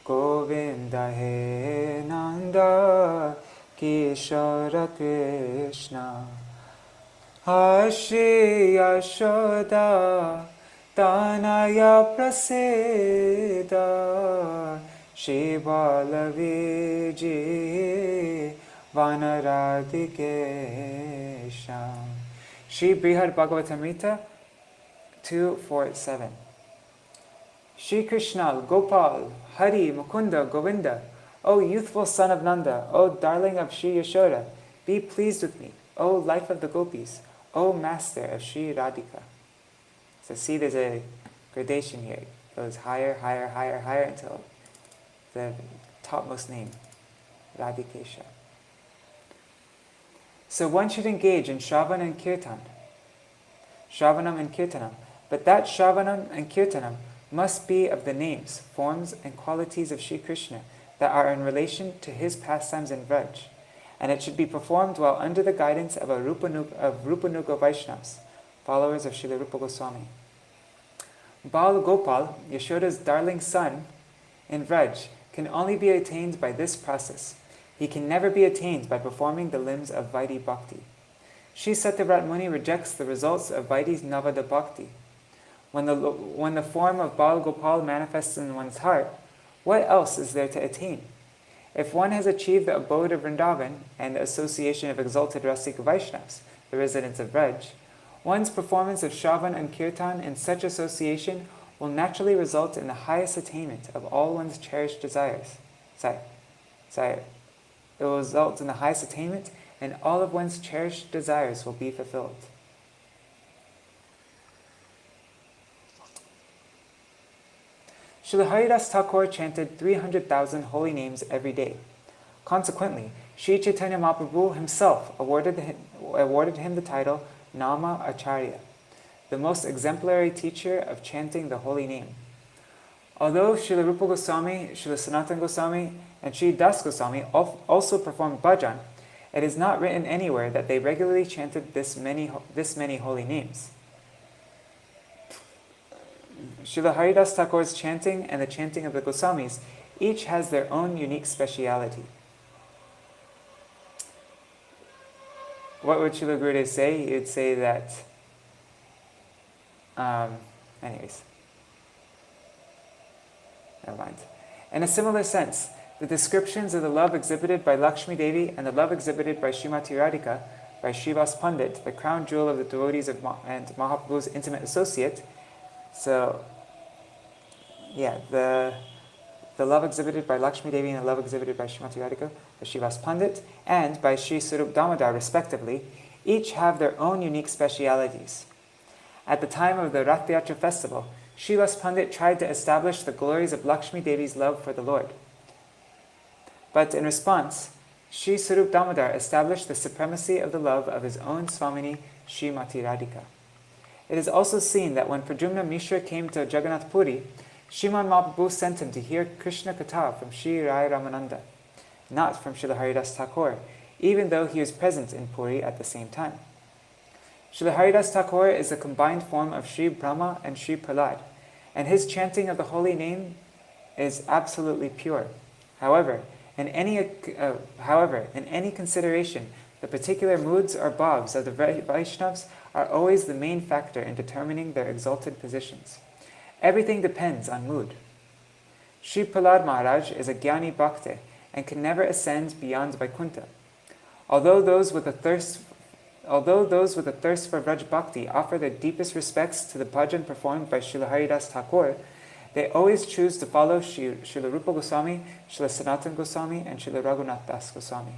Govinda He Nanda Kishara Krishna Shri Yashoda Tanaya Prasida Shri Balaviji Vanaradikesha. Shri Brihad Bhagavatamrita 247. Shri Krishna, Gopal, Hari, Mukunda, Govinda, O youthful son of Nanda, O darling of Shri Yashoda, be pleased with me, O life of the gopis, O master of Shri Radhika. So see, there's a gradation here. It goes higher, higher, higher, higher until the topmost name, Radhikesha. So one should engage in Shravanam and Kirtanam, but that Shravanam and Kirtanam must be of the names, forms, and qualities of Shri Krishna that are in relation to his pastimes in Vraj, and it should be performed while under the guidance of Rupanuga Vaishnavas, followers of Śrīla Rupa Goswami. Bal Gopal, Yashoda's darling son in Vraj, can only be attained by this process. He can never be attained by performing the limbs of Vaidhi Bhakti. Shri Satyavrat Muni rejects the results of Vaidhi's Navada Bhakti. When the form of Bal Gopal manifests in one's heart, what else is there to attain? If one has achieved the abode of Vrindavan and the association of exalted Rasika Vaishnavas, the residents of Vraj, one's performance of Shravan and Kirtan in such association will naturally result in the highest attainment of all one's cherished desires. It will result in the highest attainment, and all of one's cherished desires will be fulfilled. Srila Haridas Thakur chanted 300,000 holy names every day. Consequently, Sri Chaitanya Mahaprabhu himself awarded him the title Nama Acharya, the most exemplary teacher of chanting the holy name. Although Srila Rupa Goswami, Srila Sanatana Goswami, and Sri Das Goswami also performed bhajan, it is not written anywhere that they regularly chanted this many holy names. Srila Haridas Thakur's chanting and the chanting of the Goswamis each has their own unique speciality. What would Srila Gurudev say? He would say that, never mind. In a similar sense, the descriptions of the love exhibited by Lakshmi Devi and the love exhibited by Srimati Radhika by Srivas Pandit, the crown jewel of the devotees and Mahaprabhu's intimate associate. So, the love exhibited by Lakshmi Devi and the love exhibited by Srimati Radhika, by Srivas Pandit, and by Sri Śrī Dāmodarāṣṭakam respectively, each have their own unique specialities. At the time of the Rath Yatra festival, Srivas Pandit tried to establish the glories of Lakshmi Devi's love for the Lord. But in response, Sri Śrī Dāmodarāṣṭakam established the supremacy of the love of his own Swamini, Srimati Radhika. It is also seen that when Pradyumna Mishra came to Jagannath Puri, Sriman Mahaprabhu sent him to hear Krishna Katha from Sri Rai Ramananda, not from Srila Haridas Thakur, even though he was present in Puri at the same time. Srila Haridas Thakur is a combined form of Sri Brahma and Sri Prahlad, and his chanting of the holy name is absolutely pure. However, in any consideration, the particular moods or bhavs of the Vaishnavas are always the main factor in determining their exalted positions. Everything depends on mood. Sri Prahlad Maharaj is a Jnani Bhakta and can never ascend beyond Vaikuntha. Although those with a thirst for Vraj Bhakti offer their deepest respects to the bhajan performed by Srila Haridas Thakur, they always choose to follow Srila Rupa Goswami, Srila Sanatana Goswami, and Srila Raghunath Das Goswami.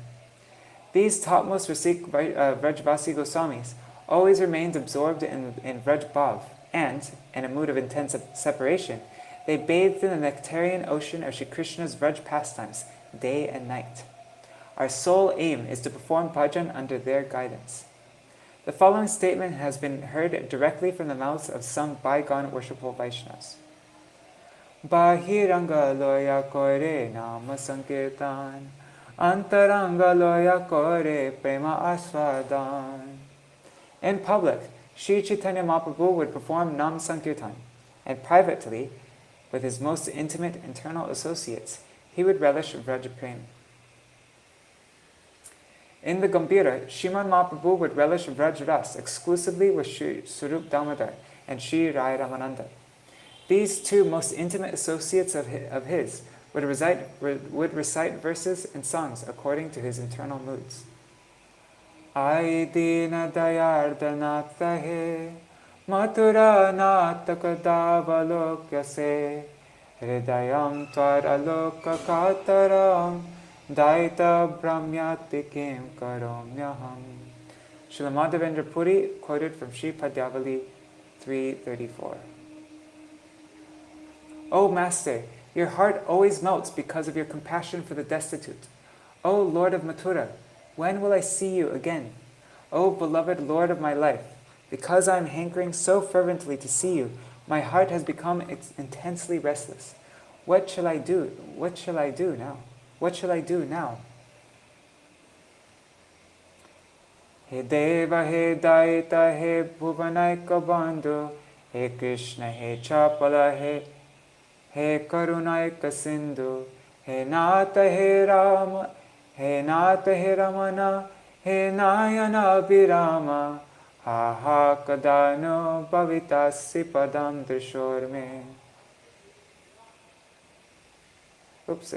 These topmost Vrajvasi Goswamis always remained absorbed in Vraj Bhav, and, in a mood of intense separation, they bathed in the nectarian ocean of Shri Krishna's Vraj pastimes, day and night. Our sole aim is to perform bhajan under their guidance. The following statement has been heard directly from the mouths of some bygone worshipful Vaishnavas. Bahiranga loya kore nama sankirtan, antaranga loya kore prema aswadan. In public, Sri Chaitanya Mahaprabhu would perform Nam Sankirtan, and privately, with his most intimate internal associates, he would relish Vraj Prem. In the Gambhira, Sriman Mahaprabhu would relish Vraj Ras exclusively with Sri Swarup Damodar and Sri Rai Ramananda. These two most intimate associates of his would recite verses and songs according to his internal moods. Ai dina dayardhanata he, mathura natakadavalokya se, hridayam tvar aloka kataram, daita brahmyati kim karomyaham. Srila Madhavendra Puri, quoted from Sri Padyavali 334. O Master, your heart always melts because of your compassion for the destitute. O Lord of Mathura, when will I see you again? O beloved Lord of my life, because I am hankering so fervently to see you, my heart has become intensely restless. What shall I do? What shall I do now? What shall I do now? He Deva, He Daita, He Bhuvanaika Bandhu, He Krishna, He Chapala, He Karunaika Sindhu, He Nata, He Rama, He Nata, He Ramana, He Nayana Abhirama, Ha Ha Kadano Bhavitasi Padam Drishor Me. Oops,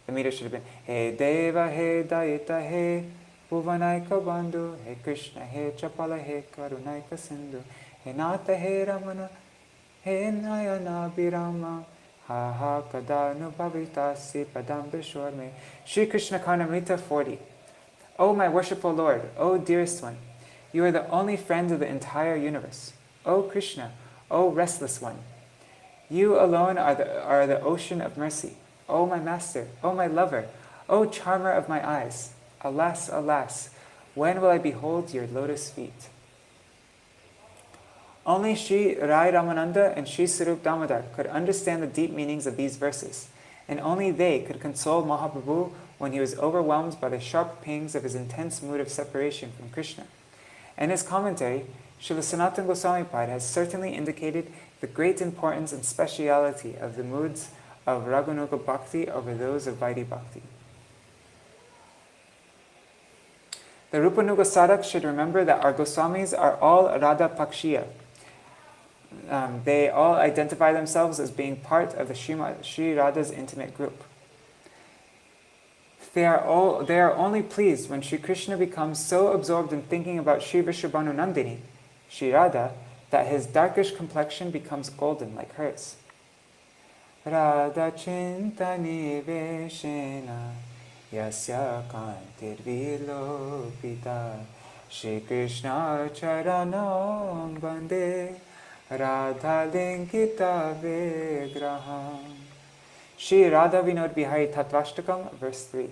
the meter should have been He Deva, He Dayita, He Bhuvanaika Bandhu, He Krishna, He Chapala, He Karunaika Sindhu, He Nata, He Ramana, He Nayana Birama, Ha Ha Kadanu Bhavitasi Padam Bishwarme. Shri Krishna Karnamrita 40. O my worshipful Lord, O dearest one, you are the only friend of the entire universe. O Krishna, O restless one, you alone are the ocean of mercy. O my master, O my lover, O charmer of my eyes, alas, alas, when will I behold your lotus feet? Only Sri Ramananda and Sri Śrī Dāmodar could understand the deep meanings of these verses, and only they could console Mahaprabhu when he was overwhelmed by the sharp pangs of his intense mood of separation from Krishna. In his commentary, Srila Sanatana Goswami Pad has certainly indicated the great importance and speciality of the moods of Raganuga Bhakti over those of Vaidhi Bhakti. The Rupanuga sadhak should remember that our Goswamis are all Radha Pakshiya. They all identify themselves as being part of the Sri Radha's intimate group. They are only pleased when Sri Krishna becomes so absorbed in thinking about Sri Vrishabhanu Nandini, Sri Radha, that his darkish complexion becomes golden like hers. Radha chintani veshena yasya kantir vilopita Shri Krishna charanam bande Radha linkita vigraham. Shri Radha Vinod Bihari Tattvashtakam, verse 3.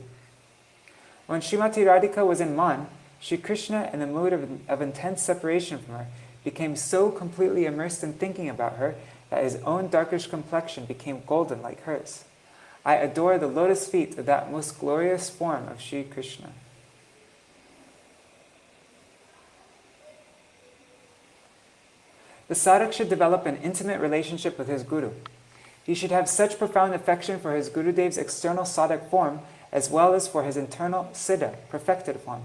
When Srimati Radhika was in Man, Shri Krishna, in the mood of intense separation from her, became so completely immersed in thinking about her that his own darkish complexion became golden like hers. I adore the lotus feet of that most glorious form of Shri Krishna. The sadhak should develop an intimate relationship with his guru. He should have such profound affection for his Gurudev's external sadhak form as well as for his internal siddha, perfected form,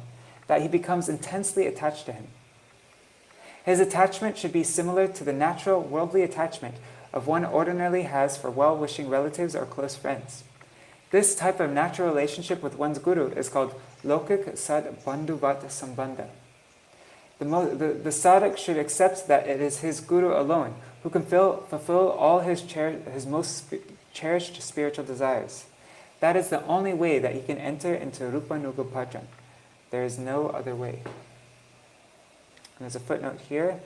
that he becomes intensely attached to him. His attachment should be similar to the natural worldly attachment of one ordinarily has for well-wishing relatives or close friends. This type of natural relationship with one's guru is called lokik sad bandhuvat sambandha. The sadhak should accept that it is his guru alone who can fulfill all his most cherished spiritual desires. That is the only way that he can enter into Rupanuga Bhajan. There is no other way. And there's a footnote here.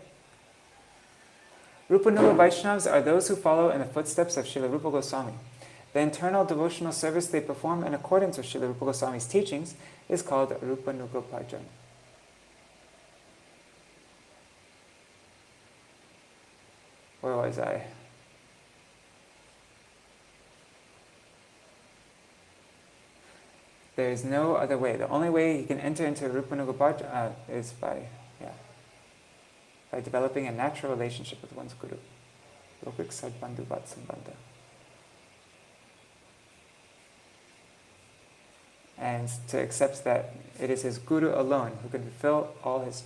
Rupanuga Vaishnavas are those who follow in the footsteps of Srila Rupa Goswami. The internal devotional service they perform in accordance with Srila Rupa Goswami's teachings is called Rupanuga Bhajan. Where was I? There is no other way. The only way he can enter into Rupanuga Bhajan is by developing a natural relationship with one's guru. Lokik sad bandhuvat sambandha. And to accept that it is his guru alone who can fulfill all his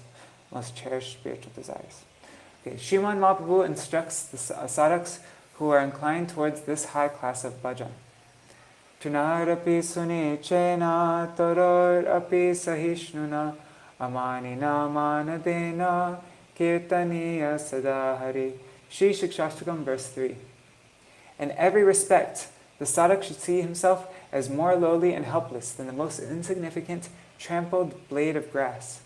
most cherished spiritual desires. Okay, Sriman Mahaprabhu instructs the sadhaks who are inclined towards this high class of bhajan. Tunarapi suni chena toror api sahishnuna amanina manadena kirtaniya sadahari. Shri Shikshashtakam, verse 3. In every respect, the sadhak should see himself as more lowly and helpless than the most insignificant trampled blade of grass.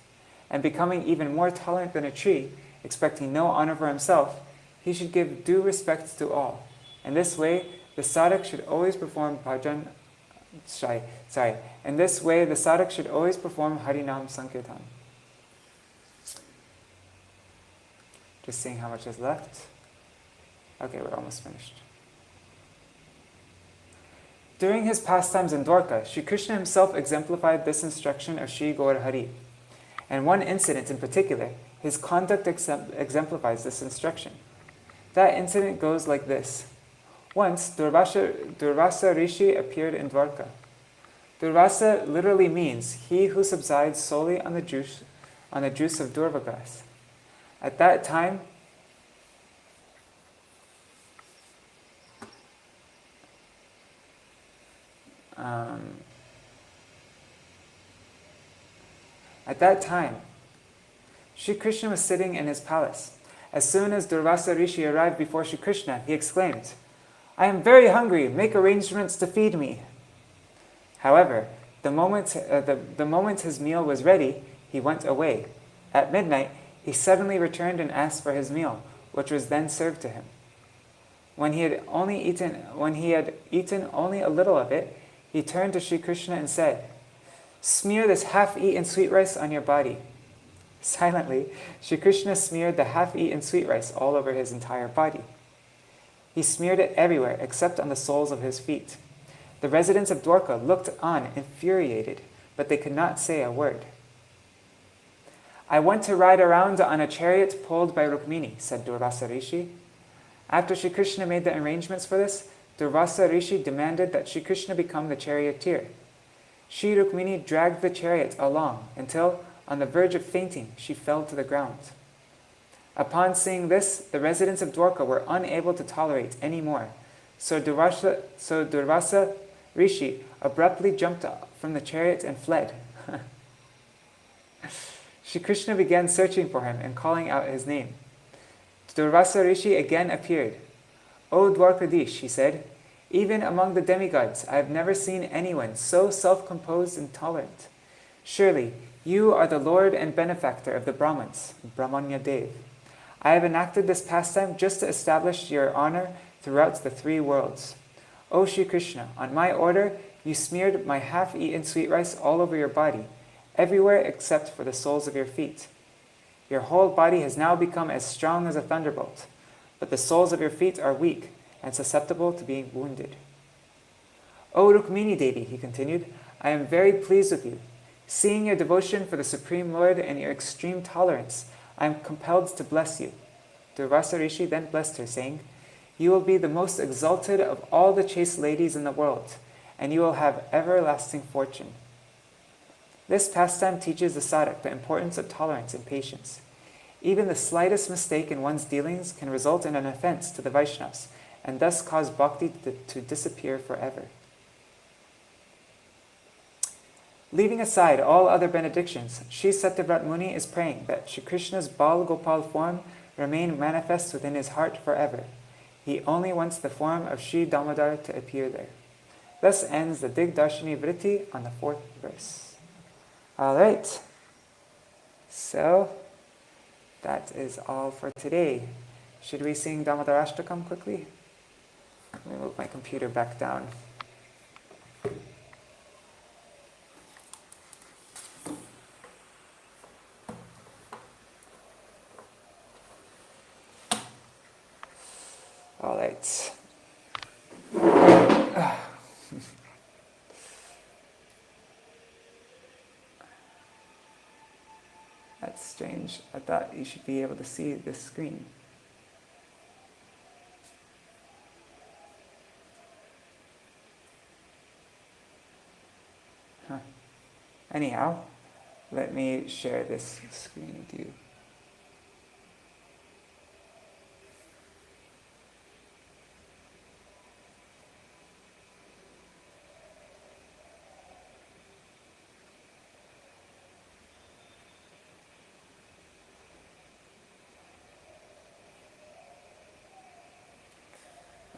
And becoming even more tolerant than a tree, expecting no honor for himself, he should give due respect to all. In this way, the sadhak should always perform bhajan. In this way, the sadhak should always perform Harinam Sankirtan. Just seeing how much is left. Okay, we're almost finished. During his pastimes in Dwarka, Sri Krishna himself exemplified this instruction of Sri Gaur Hari. And one incident in particular, his conduct exemplifies this instruction. That incident goes like this. Once, Durvasa Rishi appeared in Dwarka. Durvasa literally means he who subsides solely on the juice of Durva grass. At that time, At that time, Shri Krishna was sitting in his palace. As soon as Durvasa Rishi arrived before Shri Krishna, he exclaimed, "I am very hungry, make arrangements to feed me." However, the moment his meal was ready, he went away. At midnight, he suddenly returned and asked for his meal, which was then served to him. When he had eaten only a little of it, he turned to Shri Krishna and said, "Smear this half-eaten sweet rice on your body." Silently, Shri Krishna smeared the half-eaten sweet rice all over his entire body. He smeared it everywhere except on the soles of his feet. The residents of Dwarka looked on infuriated, but they could not say a word. "I want to ride around on a chariot pulled by Rukmini," said Durvasa Rishi. After Shri Krishna made the arrangements for this, Durvasa Rishi demanded that Shri Krishna become the charioteer. Shri Rukmini dragged the chariot along until, on the verge of fainting, she fell to the ground. Upon seeing this, the residents of Dwarka were unable to tolerate any more. So Durvasa Rishi abruptly jumped from the chariot and fled. Shri Krishna began searching for him and calling out his name. Durvasa Rishi again appeared. "O Dwarkadish," he said, "even among the demigods I have never seen anyone so self-composed and tolerant. Surely you are the Lord and benefactor of the Brahmins, Brahmanya Dev. I have enacted this pastime just to establish your honor throughout the three worlds. O Shri Krishna, on my order, you smeared my half-eaten sweet rice all over your body, everywhere except for the soles of your feet. Your whole body has now become as strong as a thunderbolt, but the soles of your feet are weak and susceptible to being wounded. O Rukmini Devi," he continued, "I am very pleased with you. Seeing your devotion for the Supreme Lord and your extreme tolerance, I am compelled to bless you." Durvasa Rishi then blessed her, saying, "You will be the most exalted of all the chaste ladies in the world, and you will have everlasting fortune." This pastime teaches the sadhak the importance of tolerance and patience. Even the slightest mistake in one's dealings can result in an offense to the Vaishnavas, and thus cause bhakti to disappear forever. Leaving aside all other benedictions, Sri Satyavrat Muni is praying that Shri Krishna's Bal Gopal form remain manifest within his heart forever. He only wants the form of Śrī Dāmodara to appear there. Thus ends the Digdarshini Vritti on the 4th verse. Alright, so that is all for today. Should we sing Dāmodarāṣṭakam quickly? Let me move my computer back down. All right. That's strange. I thought you should be able to see this screen. Anyhow, let me share this screen with you.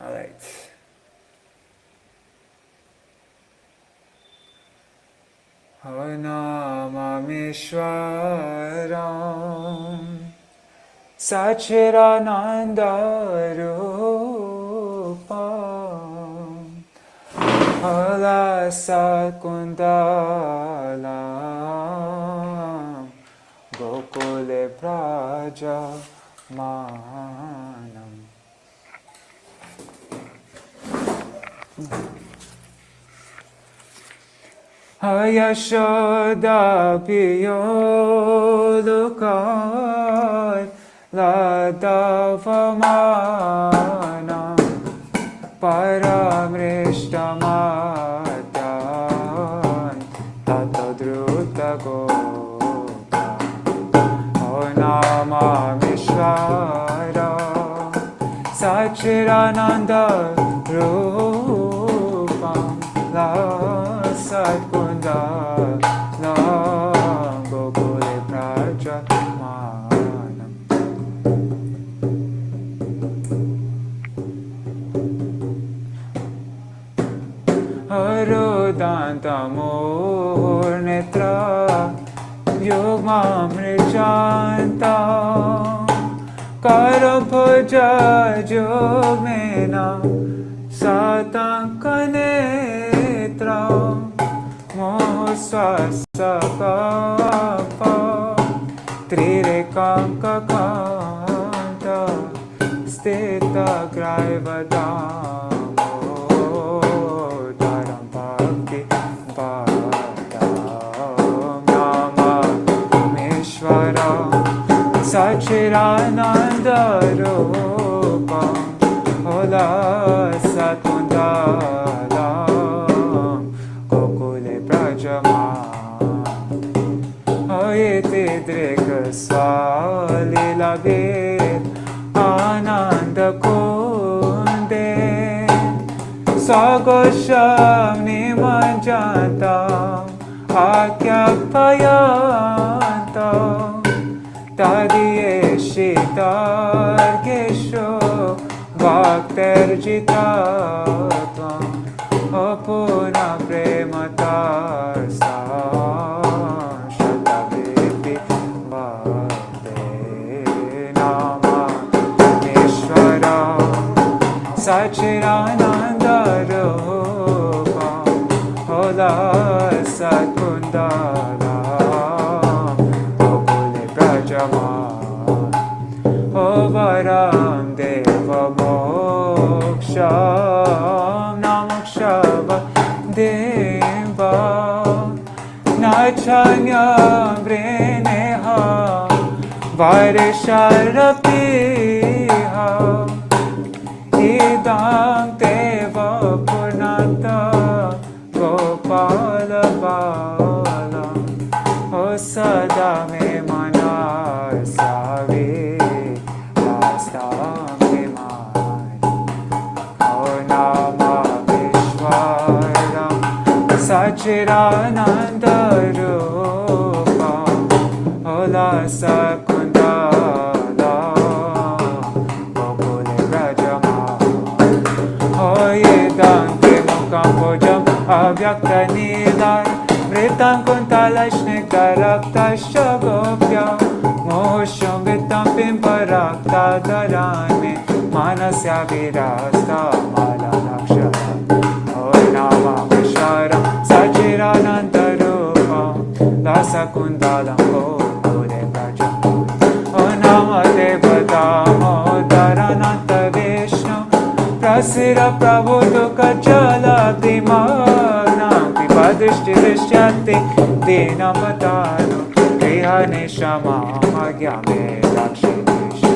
All right. Namamishwaram Sachiranandarupam Alasakundalam Gokule Praja Manam. Ayashoda piyolukat ladavamanam paramrishtamatan tatadrutagopa Namamishvara Sachirananda Rupam Harodantamo-netra Yogmamrichanta Karabhaja Jogmena Satankanetra Mohosvasakapa Trirekakakanta Steta Graivadamo Dharam Bhakti Bhadam Nama Meshwaram Sachirananda Rupam Hola Satundalam Gokule Prajamam Ayete Dreka Svalilabir Ananda Kunde Sagosham Nimanjantam Akyapayantam Tadiye Shitargesho Bhakterjitatam Apuna Prematasam Shatabhiti Bhakte Nama Ishvaram Sachirananda Rupam Hola Satkundalam Gokule Prajamam Varam Deva Moksham Namokshava Deva Nachanyam Vreneha Varisharapiha Idam Deva Purnata Gopala Bala O Sada Me Manasavi Sachirananda Rupam Hola Sakundalam Gokule Prajamam Hoye Dante Mukam Bojam Avyakta Nilay Vritam Kuntalashnika Raktasya Gopya Mosham Vitam Pimparakta Dharane Manasya Virasta Mala Lakshara Nama Visharam Sachirananda Rupam Dasakundalam Gokule Prajamam O Nama Devadamodarananta Vishnu Prasira Prabhuto Kachala Dimagnam Pipadrishti Vishyati Dinamatano Krihane Shamam Agyame Lakshidesha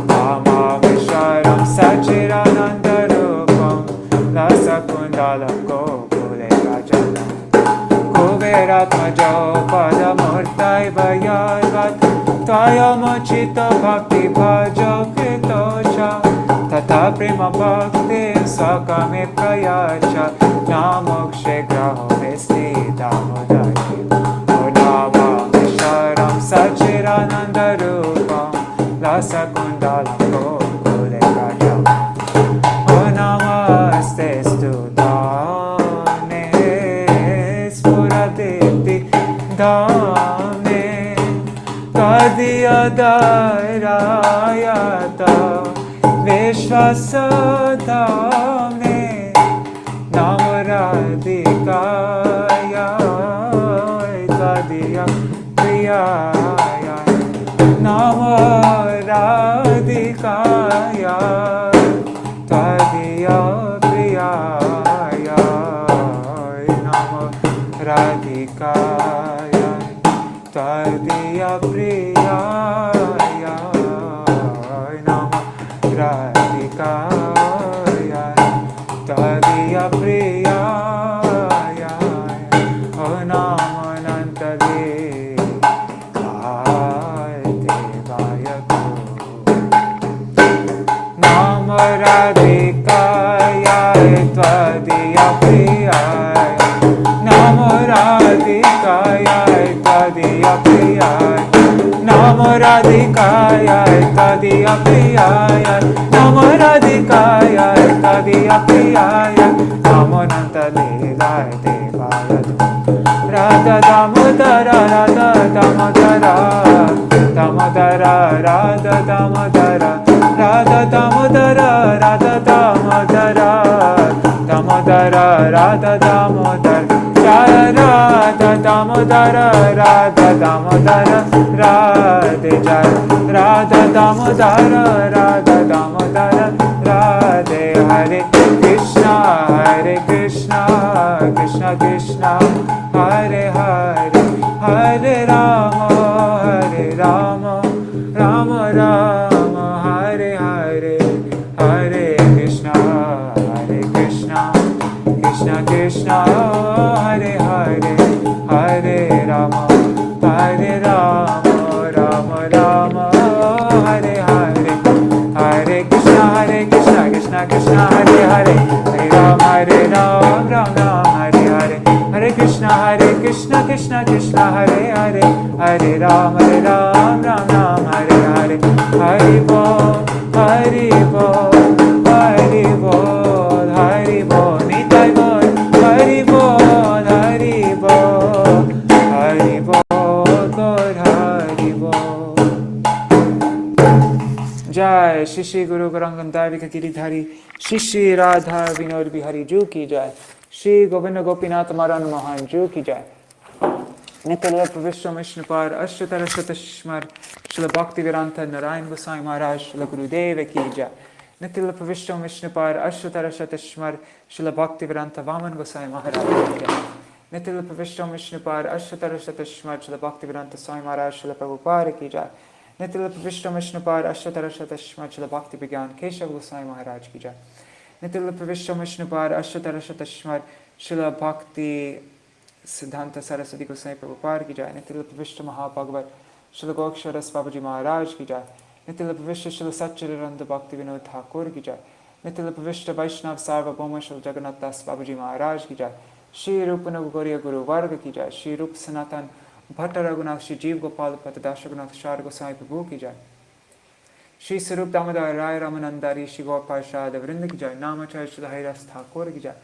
Nama Visharam Sachirananda Rupam Dasakundalam Gokule Prajamam Kuberatmajo Padamurtai Vayalvat Tvayamochita Bhakti Bhajo Kritocha Tata Prima Bhakti Sakame Prayacha Namokshe Graho Vesti Damodarāṣṭakam O Nama Visharam Sachirananda Rupam Dasakundalam Gokule Prajamam O Namaste Stutane Spuradeti Dame Kadiya Darayata Vishwasadame Namaradikaya Kadiya Priyaya Namaradikaya Kadiya Priyaya Namaradikaya Kadiya Priyaya Namaradikaya Kadiya Priyaya O Namanantale Devaya Namaradikaya Tvadiya Priyaya Namaradikaya Tvadiya Priyaya Namaradikaya Tvadiya Priyaya Namaradikaya Tvadiya Priyaya Ananta Leelai Devaya Radha Damodara Radha Damodara Damodara Radha Damodara Radha Damodara Radha Damodara Damodara Radha Damodara Jaya Radha Damodara Radha Damodara Radhe Jaya Radha Damodara Radha Damodara Radhe Hare Krishna Krishna Krishna Hare Hare Hare Rama Rama Rama Hare Hare Hare Krishna Krishna Krishna Hare Hare Hare Rama Rama Rama Hare Hare Hare Krishna Krishna Krishna Hare Hare Hare Rama Ram Ram Hare Hare Hare Krishna Krishna Krishna Hare Hare Hare Ram Ram Ram Hare Hare Hari Bol Hari Bol Hari Bol Hari Bol Nitai Bol Hari Bol Hari Bol Hari Bol Gaur Hari Bol Jai Shri Shri Guru Gauranga Giridhari Shri Shri Radha Vinod Bihari Ju Ki Jai Shri Govinda Gopinath Maran Mohan Ju Ki Jai Nitya Pravishwa Mishnupar Ashtara Shatashmar Srila Bhaktivedanta Narayan Goswami Maharaj Srila Gurudeva Ki Jai Nitya Pravishwa Mishnupar Ashtara Shatashmar Srila Bhaktivedanta Vaman Goswami Maharaj Ki Jai Nitya Pravishwa Mishnupar Ashtara Shatashmar Srila Bhaktivedanta Swami Maharaj Srila Prabhupada Ki Jai Nitya Pravishwa Mishnupar Ashtara Shatashmar Srila Bhakti Vigyan Keshav Goswami Maharaj Ki Jai Nitya Pravishwa Mishnupar Ashtara Shatashmar Srila Bhakti Siddhanta Saraswati Goswami Prabhupada Ki Jai Nitya Pravishwa Mahabhagavat Srila Goksharas Babaji Maharaj Ki Jai Nitya Pravishwa Srila Satchidananda Bhakti Vinod Thakur Ki Jai Nitya Pravishwa Vaishnav Sarvabhauma Srila Jagannath Das Babaji Maharaj Ki Jai Shri Rupana Gauriya Guru Varga Ki Jai Shri Rup Sanatan Bhatta Raghunath Shri Jeev Gopal Patadash Raghunath Shar Goswami Prabhu Ki Jai Shri Sarup Damodar Rai Ramanandari Shri Gaur Parshad Vrinda Ki Jai Namacharya Shri Hairas Thakur Ki Jai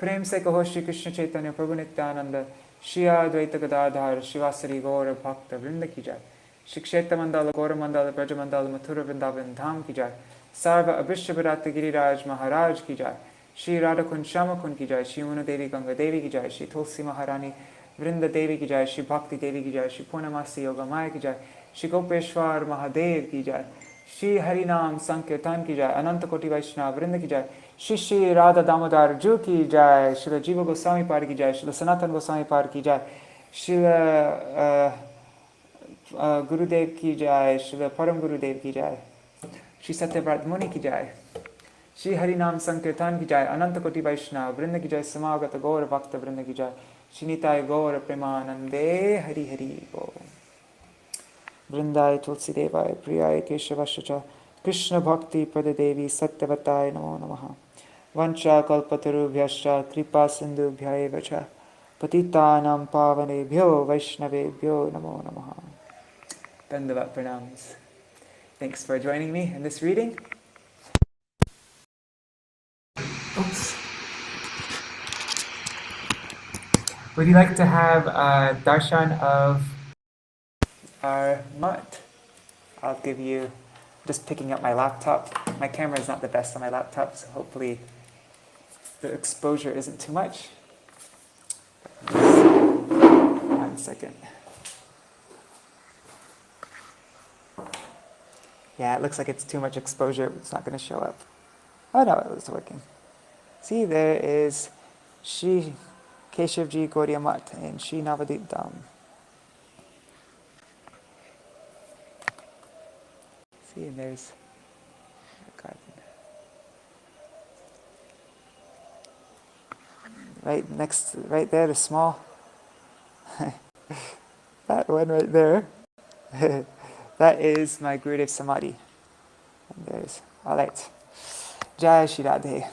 Prem Se Kaho Shri Krishna Chaitanya Prabhu Nityananda Shri Advaita Gadadhar Shivasari Gaur Bhakta Vrinda Ki Jai Shri Kshetra Mandala Gaura Mandala Braja Mandala Mathura Vrindavan Dham Ki Jai Sarva Abhishyavarata Giriraj Maharaj Ki Jai Shri Radhakund Shamakund Ki Jai Shri Una Devi Ganga Devi Ki Jai Shri Tulsi Maharani Vrinda Devi Ki Jai Shri Bhakti Devi Ki Jai Shri Purnamasi Yoga Maya Ki Jai Shri Gopeshwar Mahadev Ki Jai Shri Harinam Sankirtan Ki Jai Ananta Koti Vaishnava Vrinda Ki Jai Shri Shri Radha Damodar Ju Ki Jai Shri Jiva Goswami Par Ki Jai Shri Sanatan Goswami Par Ki Jai Shri Gurudev Ki Jai Shri Param Gurudev Ki Jai Shri Satyavrat Muni Ki Jai Shri Harinam Sankirtan Ki Jai Ananta Koti Vaishnava Vrinda Ki Jai Samagata Gaura Bhakta Vrinda Ki Jai Shri Nitai Gaura Premanande Hari Hari Bol Vrindai Tulsi Devai Priyai Keshavashacha Krishna Bhakti Pradadevi Satyavatai Namo Namaha Vancha Kalpataru Vyascha Kripa Sindhu Bhyaevacha Patitanam Pavanebhyo Vaishnavebhyo Namo Namaha Dandavat Pranams. Thanks for joining me in this reading. Oops. Would you like to have a darshan of our mutt? I'll give you, just picking up my laptop. My camera is not the best on my laptop, so hopefully the exposure isn't too much. 1 second. Yeah, it looks like it's too much exposure. It's not going to show up. Oh no, it was working. See, there is Shri Keshavji Gauriya Mutt and Shri Navadip Dham. See, and there's the garden. Right next, right there, the small, that one right there, that is my Gurudev Samadhi. And there's, alright, Jai Shri Radhe.